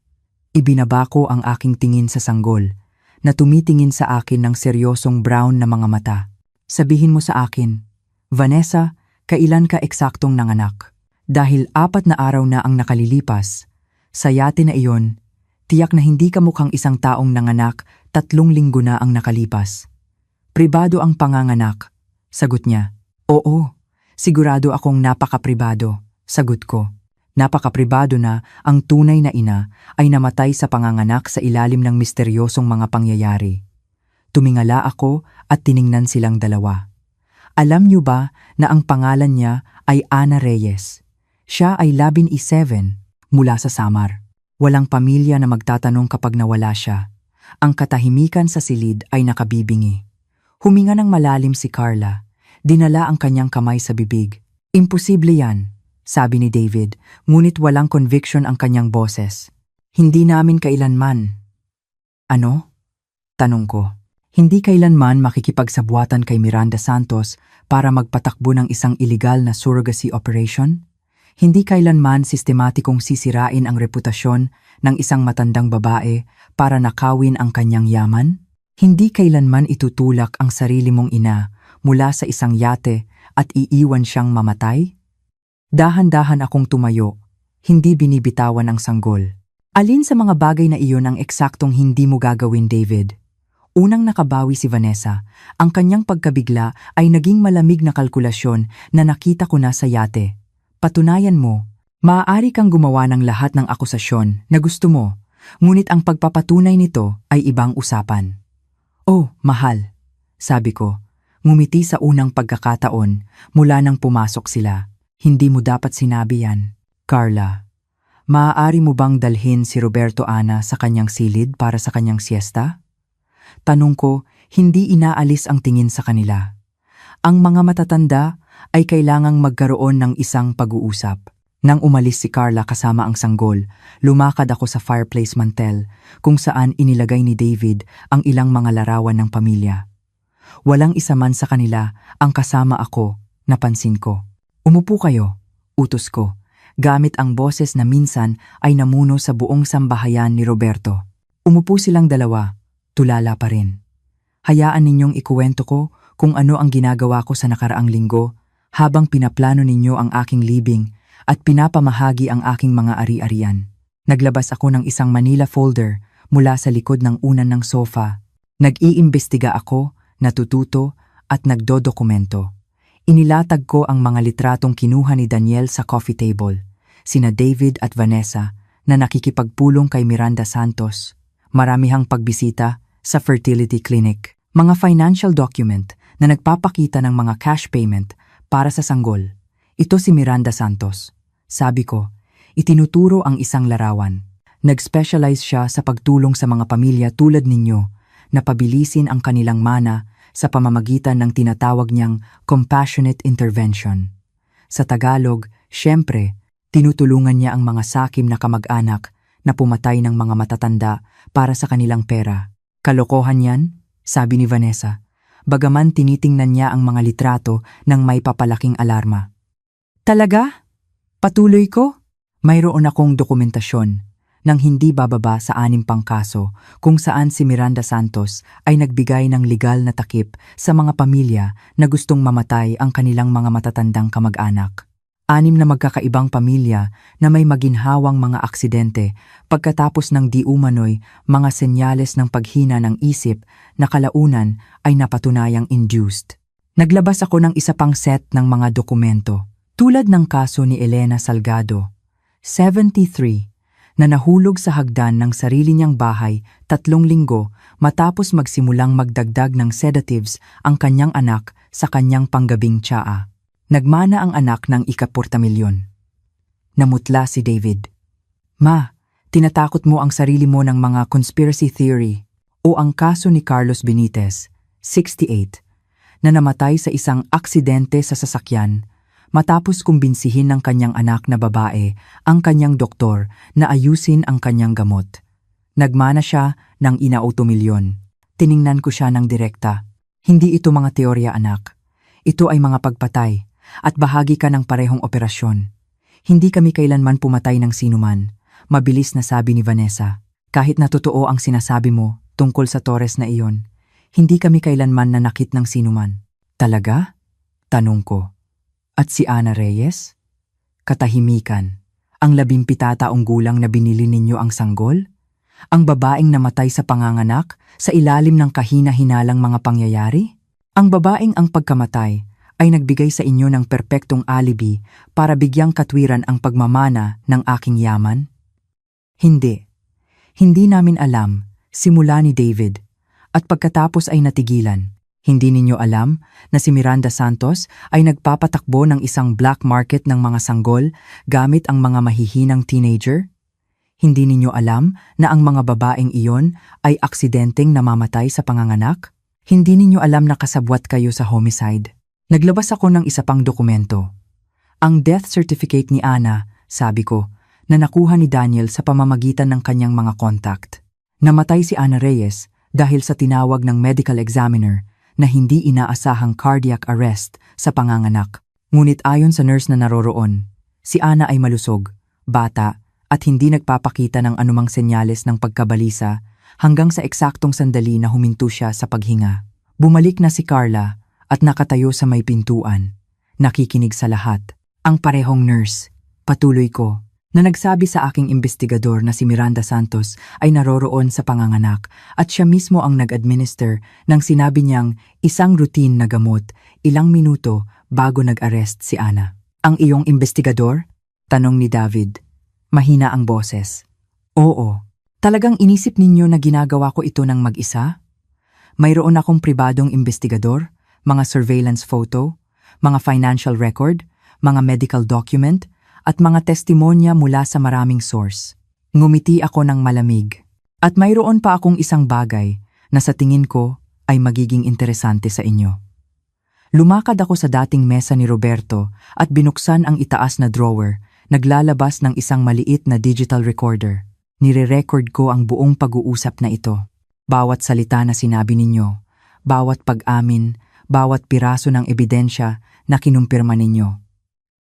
Ibinaba ko ang aking tingin sa sanggol, na tumitingin sa akin ng seryosong brown na mga mata. "Sabihin mo sa akin, Vanessa, kailan ka eksaktong nanganak? Dahil 4 na araw na ang nakalilipas, sa yate na iyon, tiyak na hindi ka mukhang isang taong nanganak 3 linggo na ang nakalipas." "Pribado ang panganganak," sagot niya. "Oo, sigurado akong napaka-pribado," sagot ko. Napaka-pribado na ang tunay na ina ay namatay sa panganganak sa ilalim ng misteryosong mga pangyayari. Tumingala ako at tiningnan silang dalawa. Alam niyo ba na ang pangalan niya ay Ana Reyes? Siya ay 17 mula sa Samar. Walang pamilya na magtatanong kapag nawala siya. Ang katahimikan sa silid ay nakabibingi. Huminga ng malalim si Carla. Dinala ang kanyang kamay sa bibig. "Imposible yan," sabi ni David, ngunit walang conviction ang kanyang boses. "Hindi namin kailanman." "Ano?" tanong ko. "Hindi kailanman makikipagsabuatan kay Miranda Santos para magpatakbo ng isang illegal na surrogacy operation? Hindi kailanman sistematikong sisirain ang reputasyon ng isang matandang babae para nakawin ang kanyang yaman? Hindi kailanman itutulak ang sarili mong ina mula sa isang yate at iiwan siyang mamatay?" Dahan-dahan akong tumayo, hindi binibitawan ang sanggol. "Alin sa mga bagay na iyon ang eksaktong hindi mo gagawin, David?" Unang nakabawi si Vanessa. Ang kanyang pagkabigla ay naging malamig na kalkulasyon na nakita ko na sa yate. "Patunayan mo, maaari kang gumawa ng lahat ng akusasyon na gusto mo, ngunit ang pagpapatunay nito ay ibang usapan." "Oh, mahal," sabi ko, ngumiti sa unang pagkakataon mula nang pumasok sila. "Hindi mo dapat sinabi yan. Carla, maaari mo bang dalhin si Roberto Ana sa kanyang silid para sa kanyang siesta?" Tanong ko, hindi inaalis ang tingin sa kanila. Ang mga matatanda ay kailangang magkaroon ng isang pag-uusap. Nang umalis si Carla kasama ang sanggol, lumakad ako sa fireplace mantel kung saan inilagay ni David ang ilang mga larawan ng pamilya. Walang isa man sa kanila ang kasama ako, napansin ko. "Umupo kayo," utos ko, gamit ang boses na minsan ay namuno sa buong sambahayan ni Roberto. Umupo silang dalawa, tulala pa rin. Hayaan ninyong ikuwento ko kung ano ang ginagawa ko sa nakaraang linggo habang pinaplano ninyo ang aking libing at pinapamahagi ang aking mga ari-arian. Naglabas ako ng isang Manila folder mula sa likod ng unan ng sofa. Nag-iimbestiga ako, natututo at nagdodokumento. Inilatag ko ang mga litratong kinuha ni Daniel sa coffee table, sina David at Vanessa na nakikipagpulong kay Miranda Santos, maramihang pagbisita sa fertility clinic, mga financial document na nagpapakita ng mga cash payment para sa sanggol. Ito si Miranda Santos. Sabi ko, itinuturo ang isang larawan. Nag-specialize siya sa pagtulong sa mga pamilya tulad ninyo na pabilisin ang kanilang mana sa pamamagitan ng tinatawag niyang compassionate intervention. Sa Tagalog, syempre, tinutulungan niya ang mga sakim na kamag-anak na pumatay ng mga matatanda para sa kanilang pera. Kalokohan yan, sabi ni Vanessa, bagaman tinitingnan niya ang mga litrato ng may papalaking alarma. Talaga? Patuloy ko? Mayroon akong dokumentasyon nang hindi bababa sa 6 pang kaso kung saan si Miranda Santos ay nagbigay ng legal na takip sa mga pamilya na gustong mamatay ang kanilang mga matatandang kamag-anak. 6 na magkakaibang pamilya na may maginhawang mga aksidente pagkatapos ng di umano'y mga senyales ng paghina ng isip na kalaunan ay napatunayang induced. Naglabas ako ng isa pang set ng mga dokumento, tulad ng kaso ni Elena Salgado, 73, na nahulog sa hagdan ng sarili niyang bahay 3 linggo matapos magsimulang magdagdag ng sedatives ang kanyang anak sa kanyang panggabing tsaa. Nagmana ang anak ng ika-40 milyon. Namutla si David. Ma, tinatakot mo ang sarili mo ng mga conspiracy theory o ang kaso ni Carlos Benitez, 68, na namatay sa isang aksidente sa sasakyan matapos kumbinsihin ng kanyang anak na babae ang kanyang doktor na ayusin ang kanyang gamot. Nagmana siya ng ina-8 milyon. Tiningnan ko siya ng direkta. Hindi ito mga teorya, anak. Ito ay mga pagpatay at bahagi ka ng parehong operasyon. Hindi kami kailanman pumatay ng sinuman, mabilis na sabi ni Vanessa. Kahit na totoo ang sinasabi mo tungkol sa Torres na iyon, hindi kami kailanman nanakit ng sinuman. Talaga? Tanong ko. At si Ana Reyes? Katahimikan. Ang 17 taong gulang na binili ninyo ang sanggol? Ang babaeng namatay sa panganganak sa ilalim ng kahina-hinalang mga pangyayari? Ang babaeng ang pagkamatay ay nagbigay sa inyo ng perpektong alibi para bigyang katwiran ang pagmamana ng aking yaman? Hindi. Hindi namin alam, simula ni David, at pagkatapos ay natigilan. Hindi ninyo alam na si Miranda Santos ay nagpapatakbo ng isang black market ng mga sanggol gamit ang mga mahihinang teenager? Hindi ninyo alam na ang mga babaeng iyon ay aksidenteng namamatay sa panganganak? Hindi ninyo alam na kasabwat kayo sa homicide? Naglabas ako ng isa pang dokumento. Ang death certificate ni Ana, sabi ko, na nakuha ni Daniel sa pamamagitan ng kanyang mga contact. Namatay si Ana Reyes dahil sa tinawag ng medical examiner na hindi inaasahang cardiac arrest sa panganganak. Ngunit ayon sa nurse na naroroon, si Ana ay malusog, bata, at hindi nagpapakita ng anumang senyales ng pagkabalisa hanggang sa eksaktong sandali na huminto siya sa paghinga. Bumalik na si Carla at nakatayo sa may pintuan, nakikinig sa lahat. Ang parehong nurse, patuloy ko, na nagsabi sa aking investigador na si Miranda Santos ay naroroon sa panganganak at siya mismo ang nag-administer ng sinabi niyang isang routine na gamot ilang minuto bago nag-arrest si Ana. Ang iyong investigador? Tanong ni David. Mahina ang boses. Oo. Talagang inisip ninyo na ginagawa ko ito ng mag-isa? Mayroon akong pribadong investigador, mga surveillance photo, mga financial record, mga medical document, at mga testimonya mula sa maraming source. Ngumiti ako ng malamig. At mayroon pa akong isang bagay na sa tingin ko ay magiging interesante sa inyo. Lumakad ako sa dating mesa ni Roberto at binuksan ang itaas na drawer, naglalabas ng isang maliit na digital recorder. Nire-record ko ang buong pag-uusap na ito. Bawat salita na sinabi ninyo, bawat pag-amin, bawat piraso ng ebidensya na kinumpirma ninyo.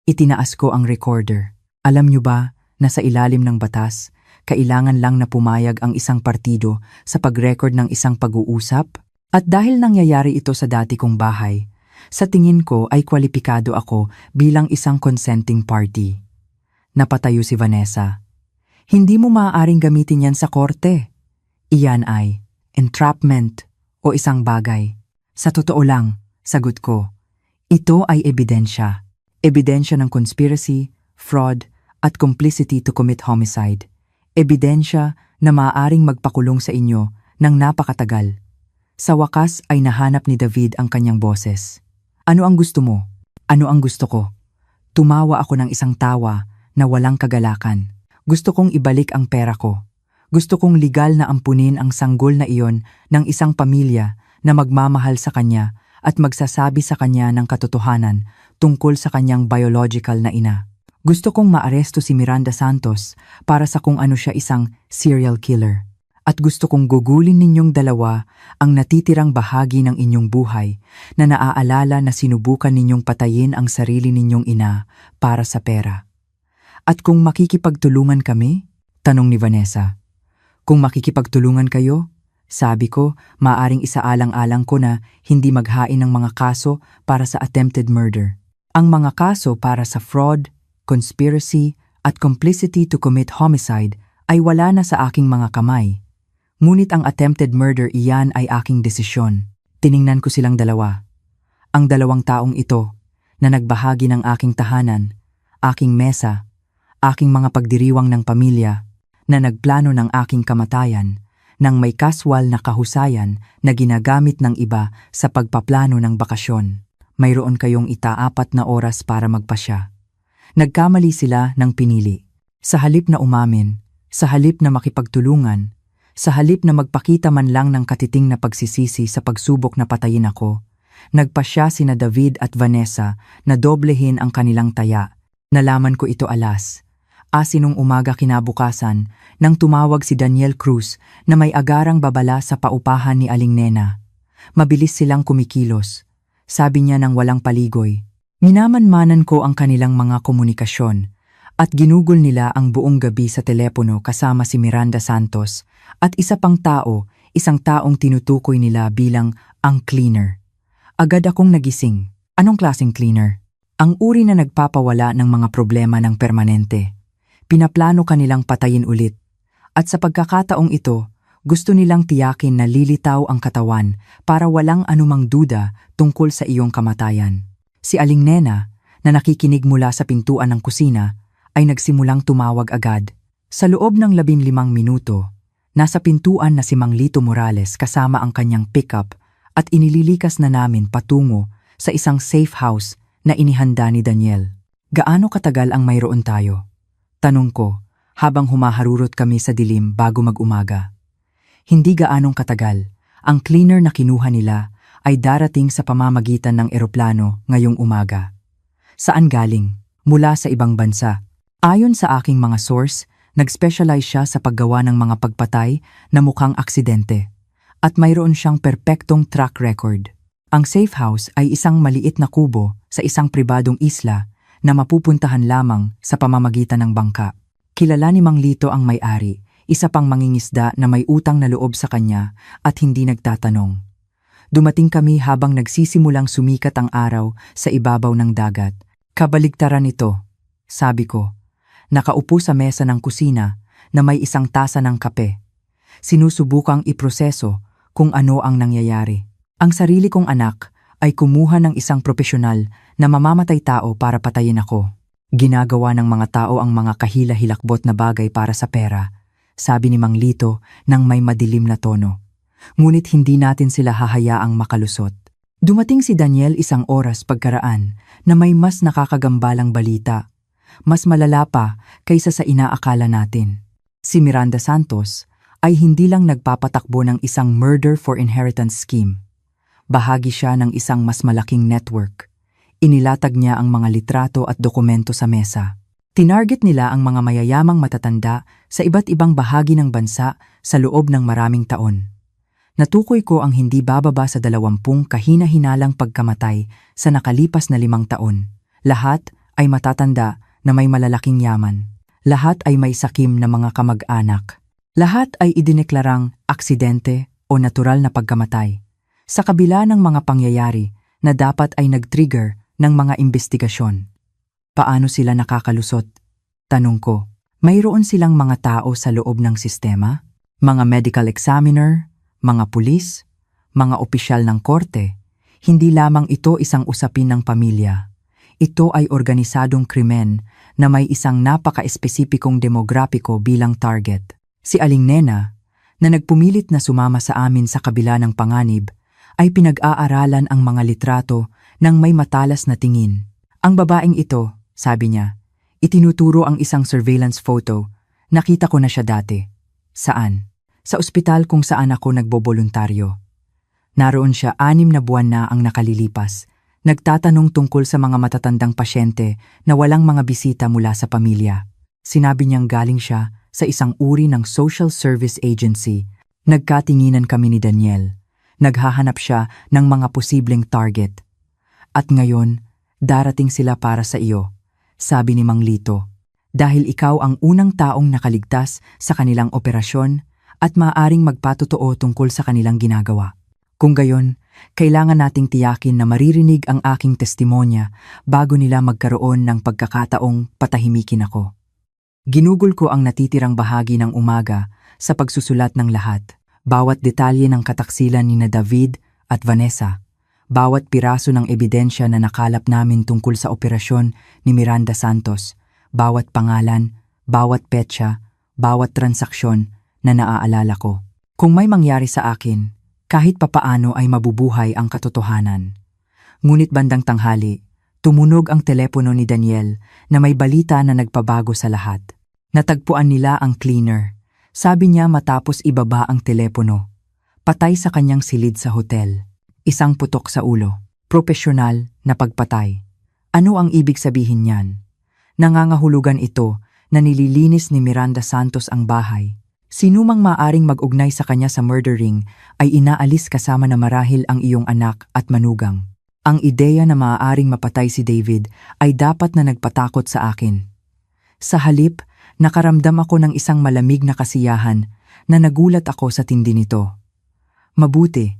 Itinaas ko ang recorder Alam niyo ba na sa ilalim ng batas, kailangan lang na pumayag ang isang partido sa pag-record ng isang pag-uusap? At dahil nangyayari ito sa dati kong bahay, sa tingin ko ay kwalipikado ako bilang isang consenting party. Napatayo si Vanessa. Hindi mo maaaring gamitin yan sa korte. Iyan ay entrapment o isang bagay. Sa totoo lang, sagot ko, ito ay ebidensya. Ebidensya ng conspiracy, fraud, at complicity to commit homicide. Ebidensya na maaaring magpakulong sa inyo ng napakatagal. Sa wakas ay nahanap ni David ang kanyang boses. Ano ang gusto mo? Ano ang gusto ko? Tumawa ako ng isang tawa na walang kagalakan. Gusto kong ibalik ang pera ko. Gusto kong legal na ampunin ang sanggol na iyon ng isang pamilya na magmamahal sa kanya at magsasabi sa kanya ng katotohanan tungkol sa kanyang biological na ina. Gusto kong maaresto si Miranda Santos para sa kung ano siya isang serial killer. At gusto kong gugulin ninyong dalawa ang natitirang bahagi ng inyong buhay na naaalala na sinubukan ninyong patayin ang sarili ninyong ina para sa pera. At kung makikipagtulungan kami? Tanong ni Vanessa. Kung makikipagtulungan kayo? Sabi ko, maaring isaalang-alang ko na hindi maghain ng mga kaso para sa attempted murder. Ang mga kaso para sa fraud, conspiracy, at complicity to commit homicide ay wala na sa aking mga kamay. Ngunit ang attempted murder iyan ay aking desisyon. Tiningnan ko silang dalawa. Ang dalawang taong ito na nagbahagi ng aking tahanan, aking mesa, aking mga pagdiriwang ng pamilya, na nagplano ng aking kamatayan, nang may kaswal na kahusayan na ginagamit ng iba sa pagpaplano ng bakasyon. Mayroon kayong 4 na oras para magpasya. Nagkamali sila ng pinili. Sa halip na umamin, sa halip na makipagtulungan, sa halip na magpakita man lang ng katiting na pagsisisi sa pagsubok na patayin ako, nagpasya sina David at Vanessa na doblehin ang kanilang taya. Nalaman ko ito alas. Asinong umaga kinabukasan nang tumawag si Daniel Cruz na may agarang babala sa paupahan ni Aling Nena. Mabilis silang kumikilos. Sabi niya nang walang paligoy. Minamanmanan ko ang kanilang mga komunikasyon at ginugol nila ang buong gabi sa telepono kasama si Miranda Santos at isa pang tao, isang taong tinutukoy nila bilang ang cleaner. Agad akong nagising. Anong klaseng cleaner? Ang uri na nagpapawala ng mga problema ng permanente. Pinaplano kanilang patayin ulit. At sa pagkakataong ito, gusto nilang tiyakin na lilitaw ang katawan para walang anumang duda tungkol sa iyong kamatayan. Si Aling Nena, na nakikinig mula sa pintuan ng kusina, ay nagsimulang tumawag agad. Sa loob ng 15 minuto, nasa pintuan na si Mang Lito Morales kasama ang kanyang pickup at inililikas na namin patungo sa isang safe house na inihanda ni Daniel. Gaano katagal ang mayroon tayo? Tanong ko, habang humaharurot kami sa dilim bago mag-umaga. Hindi gaanong katagal. Ang cleaner na kinuha nila ay darating sa pamamagitan ng eroplano ngayong umaga. Saan galing? Mula sa ibang bansa. Ayon sa aking mga source, nag-specialize siya sa paggawa ng mga pagpatay na mukhang aksidente. At mayroon siyang perpektong track record. Ang safe house ay isang maliit na kubo sa isang pribadong isla na mapupuntahan lamang sa pamamagitan ng bangka. Kilala ni Mang Lito ang may-ari, isa pang mangingisda na may utang na loob sa kanya at hindi nagtatanong. Dumating kami habang nagsisimulang sumikat ang araw sa ibabaw ng dagat. Kabaligtaran ito, sabi ko. Nakaupo sa mesa ng kusina na may isang tasa ng kape. Sinusubukang iproseso kung ano ang nangyayari. Ang sarili kong anak ay kumuha ng isang propesyonal na mamamatay tao para patayin ako. Ginagawa ng mga tao ang mga kahila-hilakbot na bagay para sa pera, sabi ni Mang Lito nang may madilim na tono. Ngunit hindi natin sila hahayaang makalusot. Dumating si Daniel isang oras pagkaraan na may mas nakakagambalang balita. Mas malala pa kaysa sa inaakala natin. Si Miranda Santos ay hindi lang nagpapatakbo ng isang murder for inheritance scheme. Bahagi siya ng isang mas malaking network. Inilatag niya ang mga litrato at dokumento sa mesa. Tinarget nila ang mga mayayamang matatanda sa iba't ibang bahagi ng bansa sa loob ng maraming taon. Natukoy ko ang hindi bababa sa 20 kahina-hinalang pagkamatay sa nakalipas na 5 taon. Lahat ay matatanda na may malalaking yaman. Lahat ay may sakim na mga kamag-anak. Lahat ay idineklarang aksidente o natural na pagkamatay. Sa kabila ng mga pangyayari na dapat ay nag-trigger ng mga investigasyon. Paano sila nakakalusot? Tanong ko. Mayroon silang mga tao sa loob ng sistema? Mga medical examiner, mga pulis, mga opisyal ng korte. Hindi lamang ito isang usapin ng pamilya. Ito ay organisadong krimen na may isang napaka-espesipikong demograpiko bilang target. Si Aling Nena, na nagpumilit na sumama sa amin sa kabila ng panganib, ay pinag-aaralan ang mga litrato ng may matalas na tingin. Ang babaeng ito, sabi niya, itinuturo ang isang surveillance photo. Nakita ko na siya dati. Saan? Sa ospital kung saan ako nagboboluntaryo. Naroon siya 6 na buwan na ang nakalilipas. Nagtatanong tungkol sa mga matatandang pasyente na walang mga bisita mula sa pamilya. Sinabi niyang galing siya sa isang uri ng social service agency. Nagkatinginan kami ni Daniel. Naghahanap siya ng mga posibleng target. At ngayon, darating sila para sa iyo, sabi ni Mang Lito. Dahil ikaw ang unang taong nakaligtas sa kanilang operasyon at maaaring magpatotoo tungkol sa kanilang ginagawa. Kung gayon, kailangan nating tiyakin na maririnig ang aking testimonya bago nila magkaroon ng pagkakataong patahimikin ako. Ginugol ko ang natitirang bahagi ng umaga sa pagsusulat ng lahat. Bawat detalye ng kataksilan ni na David at Vanessa. Bawat piraso ng ebidensya na nakalap namin tungkol sa operasyon ni Miranda Santos. Bawat pangalan, bawat petsa, bawat transaksyon na naaalala ko. Kung may mangyari sa akin, kahit papaano ay mabubuhay ang katotohanan. Ngunit bandang tanghali, tumunog ang telepono ni Daniel na may balita na nagpabago sa lahat. Natagpuan nila ang cleaner. Sabi niya matapos ibaba ang telepono. Patay sa kanyang silid sa hotel. Isang putok sa ulo. Propesyonal na pagpatay. Ano ang ibig sabihin niyan? Nangangahulugan ito na nililinis ni Miranda Santos ang bahay. Sinumang maaring mag-ugnay sa kanya sa murder ring ay inaalis kasama na marahil ang iyong anak at manugang. Ang ideya na maaaring mapatay si David ay dapat na nagpatakot sa akin. Sa halip, nakaramdam ako ng isang malamig na kasiyahan na nagulat ako sa tindi nito. Mabuti,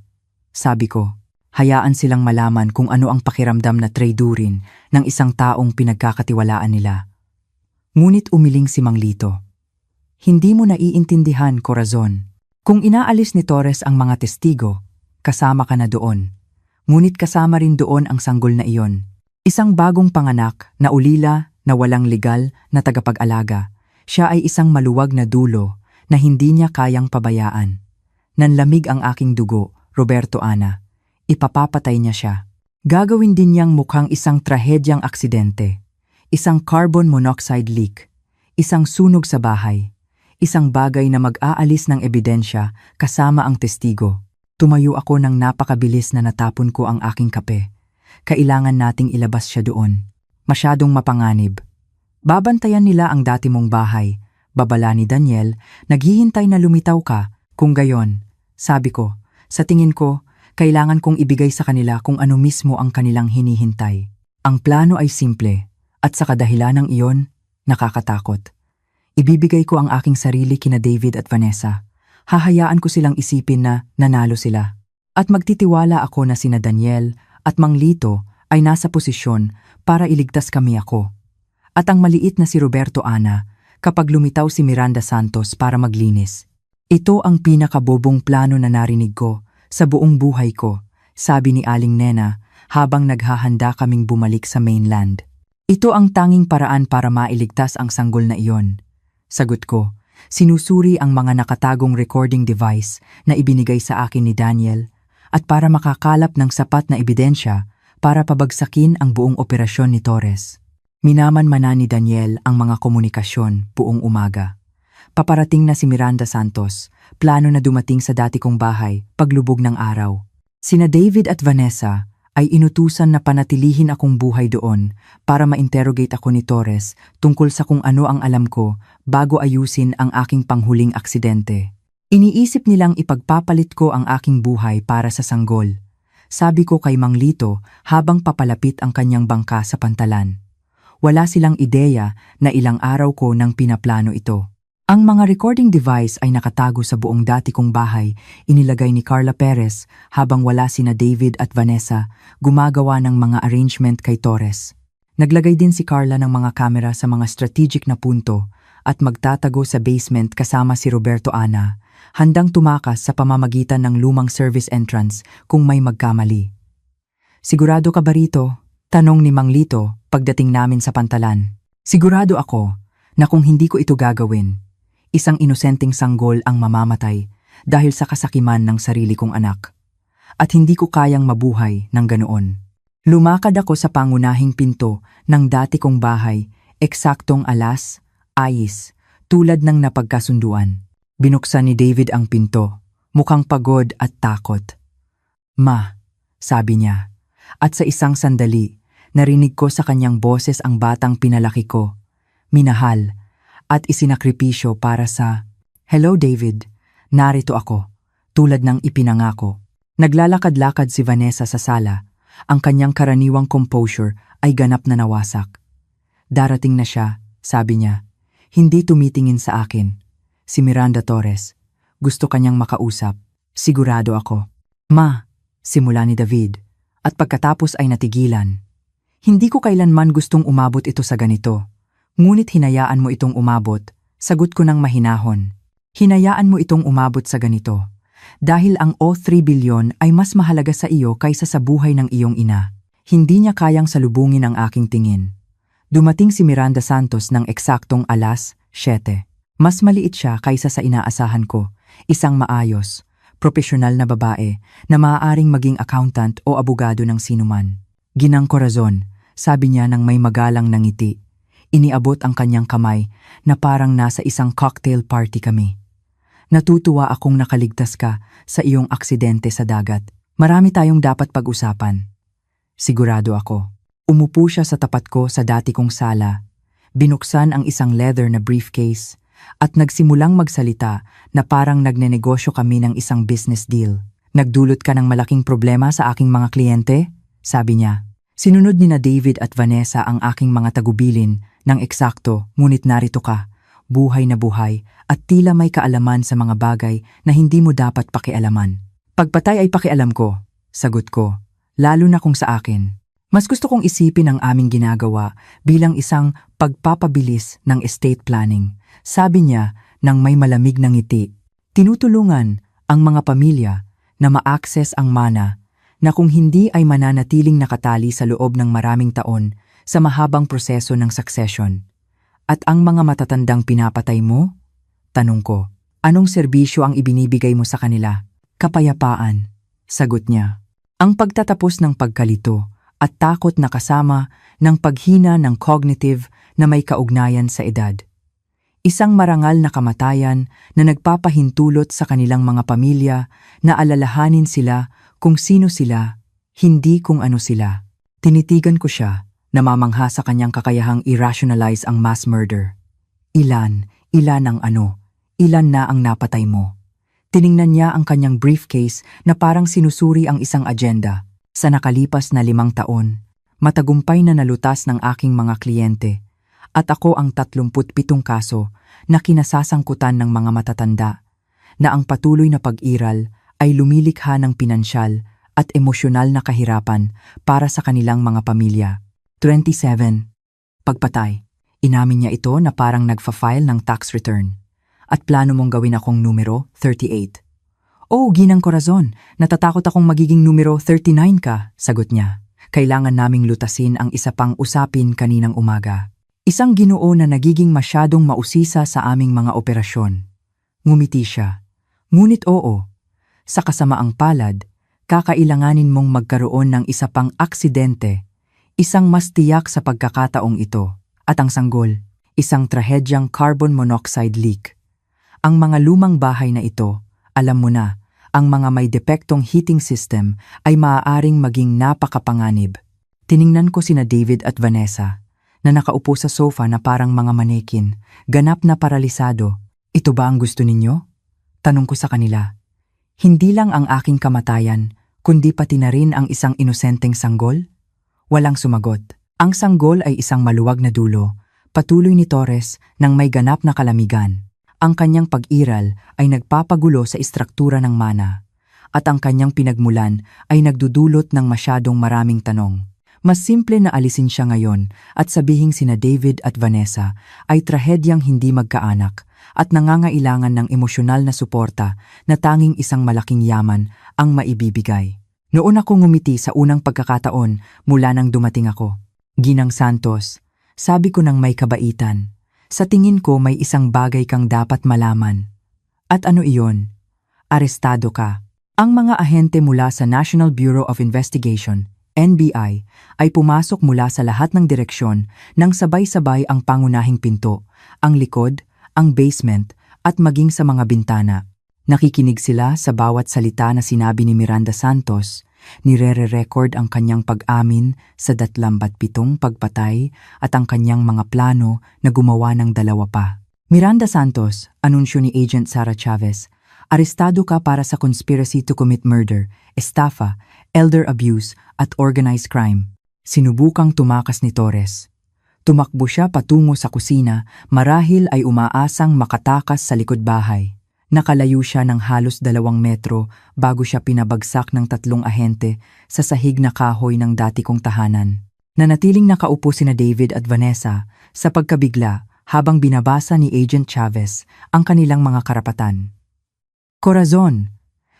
sabi ko, hayaan silang malaman kung ano ang pakiramdam na traidurin ng isang taong pinagkakatiwalaan nila. Ngunit umiling si Mang Lito. Hindi mo naiintindihan, Corazon. Kung inaalis ni Torres ang mga testigo, kasama ka na doon. Ngunit kasama rin doon ang sanggol na iyon. Isang bagong panganak na ulila na walang legal na tagapag-alaga. Siya ay isang maluwag na dulo na hindi niya kayang pabayaan. Nanlamig ang aking dugo, Roberto Ana. Ipapapatay niya siya. Gagawin din niyang mukhang isang trahedyang aksidente. Isang carbon monoxide leak. Isang sunog sa bahay. Isang bagay na mag-aalis ng ebidensya kasama ang testigo. Tumayo ako ng napakabilis na natapon ko ang aking kape. Kailangan nating ilabas siya doon. Masyadong mapanganib. Babantayan nila ang dati mong bahay. Babala ni Daniel, naghihintay na lumitaw ka. Kung gayon, sabi ko, sa tingin ko, kailangan kong ibigay sa kanila kung ano mismo ang kanilang hinihintay. Ang plano ay simple, at sa kadahilanang iyon, nakakatakot. Ibibigay ko ang aking sarili kina David at Vanessa. Hahayaan ko silang isipin na nanalo sila. At magtitiwala ako na sina Daniel at Mang Lito ay nasa posisyon para iligtas kami ako. At ang maliit na si Roberto Ana kapag lumitaw si Miranda Santos para maglinis. Ito ang pinakabobong plano na narinig ko sa buong buhay ko, sabi ni Aling Nena habang naghahanda kaming bumalik sa mainland. Ito ang tanging paraan para mailigtas ang sanggol na iyon. Sagot ko, sinusuri ang mga nakatagong recording device na ibinigay sa akin ni Daniel at para makakalap ng sapat na ebidensya para pabagsakin ang buong operasyon ni Torres. Minaman-mana ni Daniel ang mga komunikasyon buong umaga. Paparating na si Miranda Santos, plano na dumating sa dati kong bahay paglubog ng araw. Sina David at Vanessa ay inutusan na panatilihin akong buhay doon para ma-interrogate ako ni Torres tungkol sa kung ano ang alam ko bago ayusin ang aking panghuling aksidente. Iniisip nilang ipagpapalit ko ang aking buhay para sa sanggol. Sabi ko kay Mang Lito habang papalapit ang kanyang bangka sa pantalan. Wala silang ideya na ilang araw ko nang pinaplano ito. Ang mga recording device ay nakatago sa buong dati kong bahay, inilagay ni Carla Perez habang wala sina David at Vanessa gumagawa ng mga arrangement kay Torres. Naglagay din si Carla ng mga kamera sa mga strategic na punto at magtatago sa basement kasama si Roberto Ana, handang tumakas sa pamamagitan ng lumang service entrance kung may magkamali. "Sigurado ka ba rito?" Tanong ni Mang Lito pagdating namin sa pantalan. Sigurado ako na kung hindi ko ito gagawin, isang inosenteng sanggol ang mamamatay dahil sa kasakiman ng sarili kong anak. At hindi ko kayang mabuhay ng ganoon. Lumakad ako sa pangunahing pinto ng dati kong bahay, eksaktong alas, ayis, tulad ng napagkasunduan. Binuksan ni David ang pinto, mukhang pagod at takot. "Ma," sabi niya. At sa isang sandali, narinig ko sa kanyang boses ang batang pinalaki ko, minahal, at isinakripisyo para sa, "Hello David, narito ako," tulad ng ipinangako. Naglalakad-lakad si Vanessa sa sala, ang kanyang karaniwang composure ay ganap na nawasak. "Darating na siya," sabi niya, hindi tumitingin sa akin. "Si Miranda Torres, gusto kanyang makausap, sigurado ako." "Ma," simula ni David. At pagkatapos ay natigilan. "Hindi ko kailanman gustong umabot ito sa ganito. Ngunit hinayaan mo itong umabot," sagot ko ng mahinahon. "Hinayaan mo itong umabot sa ganito. Dahil ang o 3 bilyon ay mas mahalaga sa iyo kaysa sa buhay ng iyong ina. Hindi niya kayang salubungin ang aking tingin." Dumating si Miranda Santos ng eksaktong alas 7. Mas maliit siya kaysa sa inaasahan ko. Isang maayos, propesyonal na babae na maaaring maging accountant o abogado ng sinuman. "Ginang Corazon," sabi niya nang may magalang na ngiti. Iniabot ang kanyang kamay na parang nasa isang cocktail party kami. "Natutuwa akong nakaligtas ka sa iyong aksidente sa dagat. Marami tayong dapat pag-usapan." Sigurado ako. Umupo siya sa tapat ko sa dati kong sala. Binuksan ang isang leather na briefcase at nagsimulang magsalita na parang nagnenegosyo kami ng isang business deal. "Nagdulot ka ng malaking problema sa aking mga kliyente?" sabi niya. Sinunod ni na David at Vanessa ang aking mga tagubilin ng eksakto, ngunit narito ka, buhay na buhay at tila may kaalaman sa mga bagay na hindi mo dapat pakialaman. "Pagpatay ay pakialam ko," sagot ko, "lalo na kung sa akin. Mas gusto kong isipin ang aming ginagawa bilang isang pagpapabilis ng estate planning," sabi niya nang may malamig na ngiti. "Tinutulungan ang mga pamilya na ma-access ang mana na kung hindi ay mananatiling nakatali sa loob ng maraming taon sa mahabang proseso ng succession. At ang mga matatandang pinapatay mo?" Tanong ko. "Anong serbisyo ang ibinibigay mo sa kanila?" "Kapayapaan," sagot niya. Ang pagtatapos ng pagkalito at takot na kasama ng paghina ng cognitive na may kaugnayan sa edad. Isang marangal na kamatayan na nagpapahintulot sa kanilang mga pamilya na alalahanin sila kung sino sila, hindi kung ano sila. Tinitigan ko siya, namamangha sa kanyang kakayahang i-rationalize ang mass murder. Ilan ang ano, ilan na ang napatay mo?" Tiningnan niya ang kanyang briefcase na parang sinusuri ang isang agenda. Sa nakalipas na 5 taon, matagumpay na nalutas ng aking mga kliyente at ako ang 37 kaso na kinasasangkutan ng mga matatanda na ang patuloy na pag-iral ay lumilikha ng pinansyal at emosyonal na kahirapan para sa kanilang mga pamilya. 27. Pagpatay. Inamin niya ito na parang nagfa-file ng tax return. "At plano mong gawin akong numero 38. "Oh, Ginang Corazon, natatakot akong magiging numero 39 ka," sagot niya. "Kailangan naming lutasin ang isa pang usapin kaninang umaga. Isang Ginoo na nagiging masyadong mausisa sa aming mga operasyon." Ngumiti siya. "Ngunit oo, sa kasamaang palad, kakailanganin mong magkaroon ng isa pang aksidente, isang mas tiyak sa pagkakataong ito. At ang sanggol, isang trahedyang carbon monoxide leak. Ang mga lumang bahay na ito, alam mo na, ang mga may depektong heating system ay maaaring maging napakapanganib." Tiningnan ko sina David at Vanessa, na nakaupo sa sofa na parang mga manekin, ganap na paralisado. "Ito ba ang gusto ninyo?" Tanong ko sa kanila. Hindi lang ang aking kamatayan, kundi pati na rin ang isang inosenteng sanggol? Walang sumagot. Ang sanggol ay isang maluwag na dulo, patuloy ni Torres nang may ganap na kalamigan. Ang kanyang pag-iral ay nagpapagulo sa istruktura ng mana, at ang kanyang pinagmulan ay nagdudulot ng masyadong maraming tanong. Mas simple na alisin siya ngayon at sabihing sina David at Vanessa ay trahedyang hindi magkaanak at nangangailangan ng emosyonal na suporta na tanging isang malaking yaman ang maibibigay. Noon ako ngumiti sa unang pagkakataon mula nang dumating ako. Ginang Santos, sabi ko ng may kabaitan, sa tingin ko may isang bagay kang dapat malaman. At ano iyon? Arestado ka. Ang mga ahente mula sa National Bureau of Investigation, NBI, ay pumasok mula sa lahat ng direksyon nang sabay-sabay ang pangunahing pinto, ang likod, ang basement, at maging sa mga bintana. Nakikinig sila sa bawat salita na sinabi ni Miranda Santos, nire-record ang kanyang pag-amin sa 27 pagpatay at ang kanyang mga plano na gumawa ng 2 pa. Miranda Santos, anunsyo ni Agent Sara Chavez, arestado ka para sa conspiracy to commit murder, estafa, elder abuse at organized crime. Sinubukang tumakas ni Torres. Tumakbo siya patungo sa kusina, marahil ay umaasang makatakas sa likod bahay. Nakalayo siya ng halos 2 metro bago siya pinabagsak ng 3 ahente sa sahig na kahoy ng dati kong tahanan. Nanatiling nakaupo sina David at Vanessa sa pagkabigla habang binabasa ni Agent Chavez ang kanilang mga karapatan. Corazon,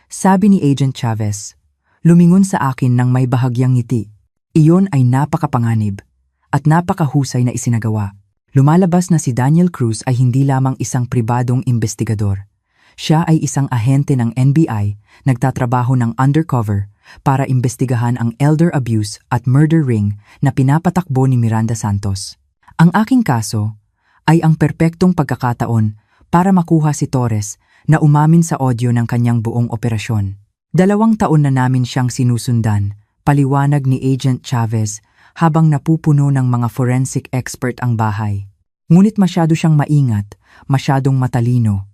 sabi ni Agent Chavez, lumingon sa akin ng may bahagyang ngiti. Iyon ay napakapanganib at napakahusay na isinagawa. Lumalabas na si Daniel Cruz ay hindi lamang isang pribadong investigador. Siya ay isang ahente ng NBI, nagtatrabaho ng undercover para imbestigahan ang elder abuse at murder ring na pinapatakbo ni Miranda Santos. Ang aking kaso ay ang perpektong pagkakataon para makuha si Torres na umamin sa audio ng kanyang buong operasyon. 2 taon na namin siyang sinusundan, paliwanag ni Agent Chavez habang napupuno ng mga forensic expert ang bahay. Ngunit masyado siyang maingat, masyadong matalino.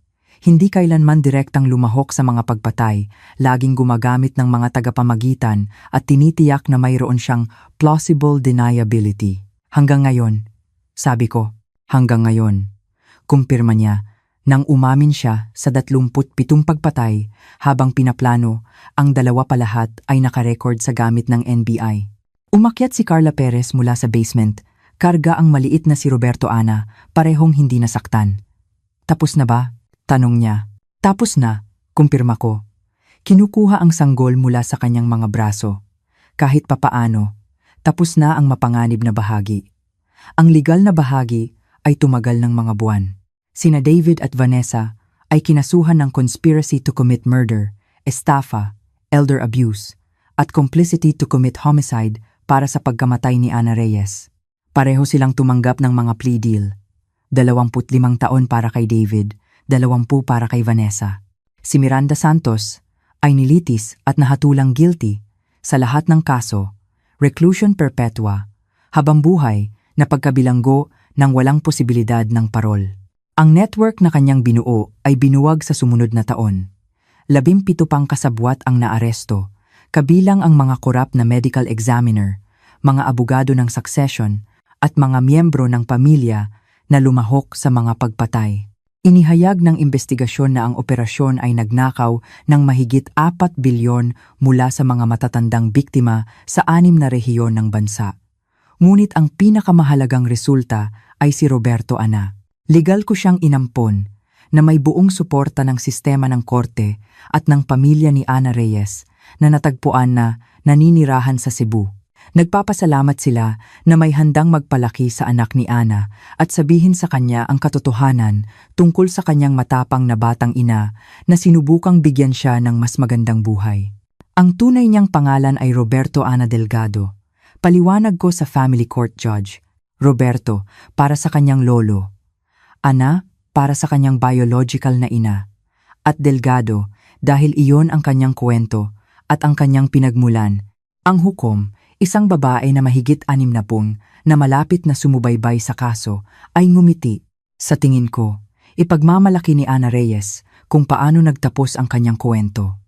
Hindi kailanman direktang lumahok sa mga pagpatay, laging gumagamit ng mga tagapamagitan at tinitiyak na mayroon siyang plausible deniability. Hanggang ngayon, sabi ko, hanggang ngayon, kumpirma niya, nang umamin siya sa 27 pagpatay habang pinaplano, ang 2 pa lahat ay nakarecord sa gamit ng NBI. Umakyat si Carla Perez mula sa basement, karga ang maliit na si Roberto Ana, parehong hindi nasaktan. Tapos na ba? Tanong niya. Tapos na, kumpirma ko. Kinukuha ang sanggol mula sa kanyang mga braso. Kahit papaano, tapos na ang mapanganib na bahagi. Ang legal na bahagi ay tumagal ng mga buwan. Sina David at Vanessa ay kinasuhan ng conspiracy to commit murder, estafa, elder abuse, at complicity to commit homicide para sa pagkamatay ni Ana Reyes. Pareho silang tumanggap ng mga plea deal. 25 taon para kay David, 20 para kay Vanessa. Si Miranda Santos ay nilitis at nahatulang guilty sa lahat ng kaso, reclusion perpetua, habang buhay na pagkabilanggo ng walang posibilidad ng parol. Ang network na kanyang binuo ay binuwag sa sumunod na taon. 17 pang kasabwat ang naaresto, kabilang ang mga korap na medical examiner, mga abogado ng succession, at mga miyembro ng pamilya na lumahok sa mga pagpatay. Inihayag ng investigasyon na ang operasyon ay nagnakaw ng mahigit 4 bilyon mula sa mga matatandang biktima sa 6 na rehiyon ng bansa. Ngunit ang pinakamahalagang resulta ay si Roberto Ana. Legal ko siyang inampon na may buong suporta ng sistema ng korte at ng pamilya ni Ana Reyes na natagpuan na naninirahan sa Cebu. Nagpapasalamat sila na may handang magpalaki sa anak ni Ana at sabihin sa kanya ang katotohanan tungkol sa kanyang matapang na batang ina na sinubukang bigyan siya ng mas magandang buhay. Ang tunay niyang pangalan ay Roberto Ana Delgado. Paliwanag ko sa family court judge. Roberto para sa kanyang lolo. Ana para sa kanyang biological na ina. At Delgado dahil iyon ang kanyang kwento at ang kanyang pinagmulan. Ang hukom, isang babae na mahigit 60 na malapit na sumubaybay sa kaso, ay ngumiti. Sa tingin ko, ipagmamalaki ni Ana Reyes kung paano nagtapos ang kanyang kwento.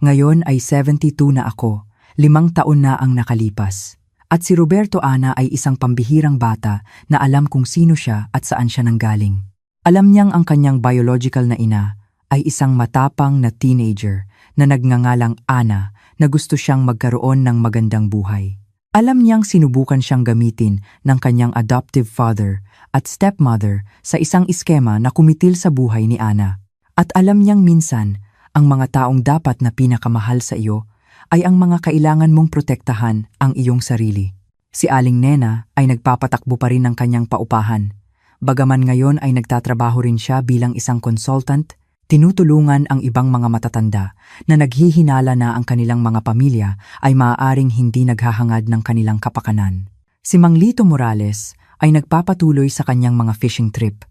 Ngayon ay 72 na ako, 5 taon na ang nakalipas. At si Roberto Ana ay isang pambihirang bata na alam kung sino siya at saan siya nanggaling. Alam niyang ang kanyang biological na ina ay isang matapang na teenager na nagngangalang Ana na gusto siyang magkaroon ng magandang buhay. Alam niyang sinubukan siyang gamitin ng kanyang adoptive father at stepmother sa isang iskema na kumitil sa buhay ni Ana. At alam niyang minsan, ang mga taong dapat na pinakamahal sa iyo ay ang mga kailangan mong protektahan ang iyong sarili. Si Aling Nena ay nagpapatakbo pa rin ng kanyang paupahan. Bagaman ngayon ay nagtatrabaho rin siya bilang isang consultant, tinutulungan ang ibang mga matatanda na naghihinala na ang kanilang mga pamilya ay maaaring hindi naghahangad ng kanilang kapakanan. Si Mang Lito Morales ay nagpapatuloy sa kanyang mga fishing trip,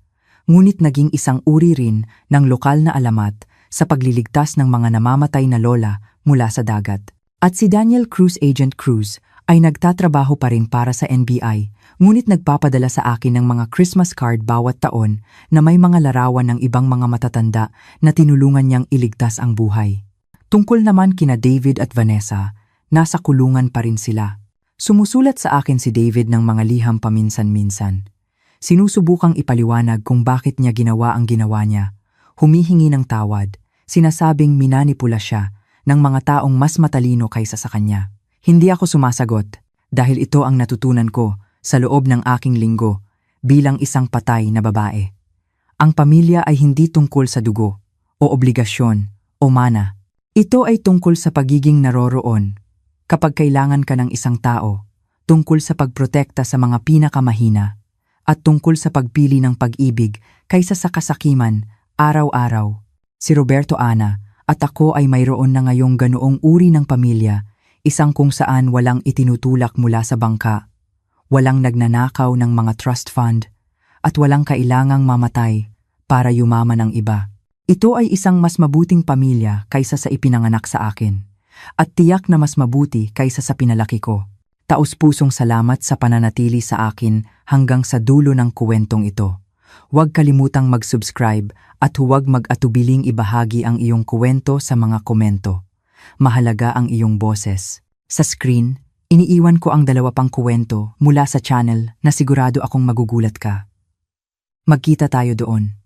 ngunit naging isang uri rin ng lokal na alamat sa pagliligtas ng mga namamatay na lola mula sa dagat. At si Daniel Cruz Agent Cruz ay nagtatrabaho pa rin para sa NBI, ngunit nagpapadala sa akin ng mga Christmas card bawat taon na may mga larawan ng ibang mga matatanda na tinulungan niyang iligtas ang buhay. Tungkol naman kina David at Vanessa, nasa kulungan pa rin sila. Sumusulat sa akin si David ng mga liham paminsan-minsan. Sinusubukang ipaliwanag kung bakit niya ginawa ang ginawa niya. Humihingi ng tawad, sinasabing minanipula siya ng mga taong mas matalino kaysa sa kanya. Hindi ako sumasagot dahil ito ang natutunan ko sa loob ng aking linggo bilang isang patay na babae. Ang pamilya ay hindi tungkol sa dugo o obligasyon o mana. Ito ay tungkol sa pagiging naroroon kapag kailangan ka ng isang tao, tungkol sa pagprotekta sa mga pinakamahina at tungkol sa pagpili ng pag-ibig kaysa sa kasakiman araw-araw. Si Roberto Ana at ako ay mayroon na ngayong ganoong uri ng pamilya, isang kung saan walang itinutulak mula sa bangka, walang nagnanakaw ng mga trust fund, at walang kailangang mamatay para yumaman ang iba. Ito ay isang mas mabuting pamilya kaysa sa ipinanganak sa akin, at tiyak na mas mabuti kaysa sa pinalaki ko. Taos-pusong salamat sa pananatili sa akin hanggang sa dulo ng kuwentong ito. Huwag kalimutang mag-subscribe at huwag mag-atubiling ibahagi ang iyong kuwento sa mga komento. Mahalaga ang iyong boses. Sa screen, iniiwan ko ang 2 pang kuwento mula sa channel na sigurado akong magugulat ka. Magkita tayo doon.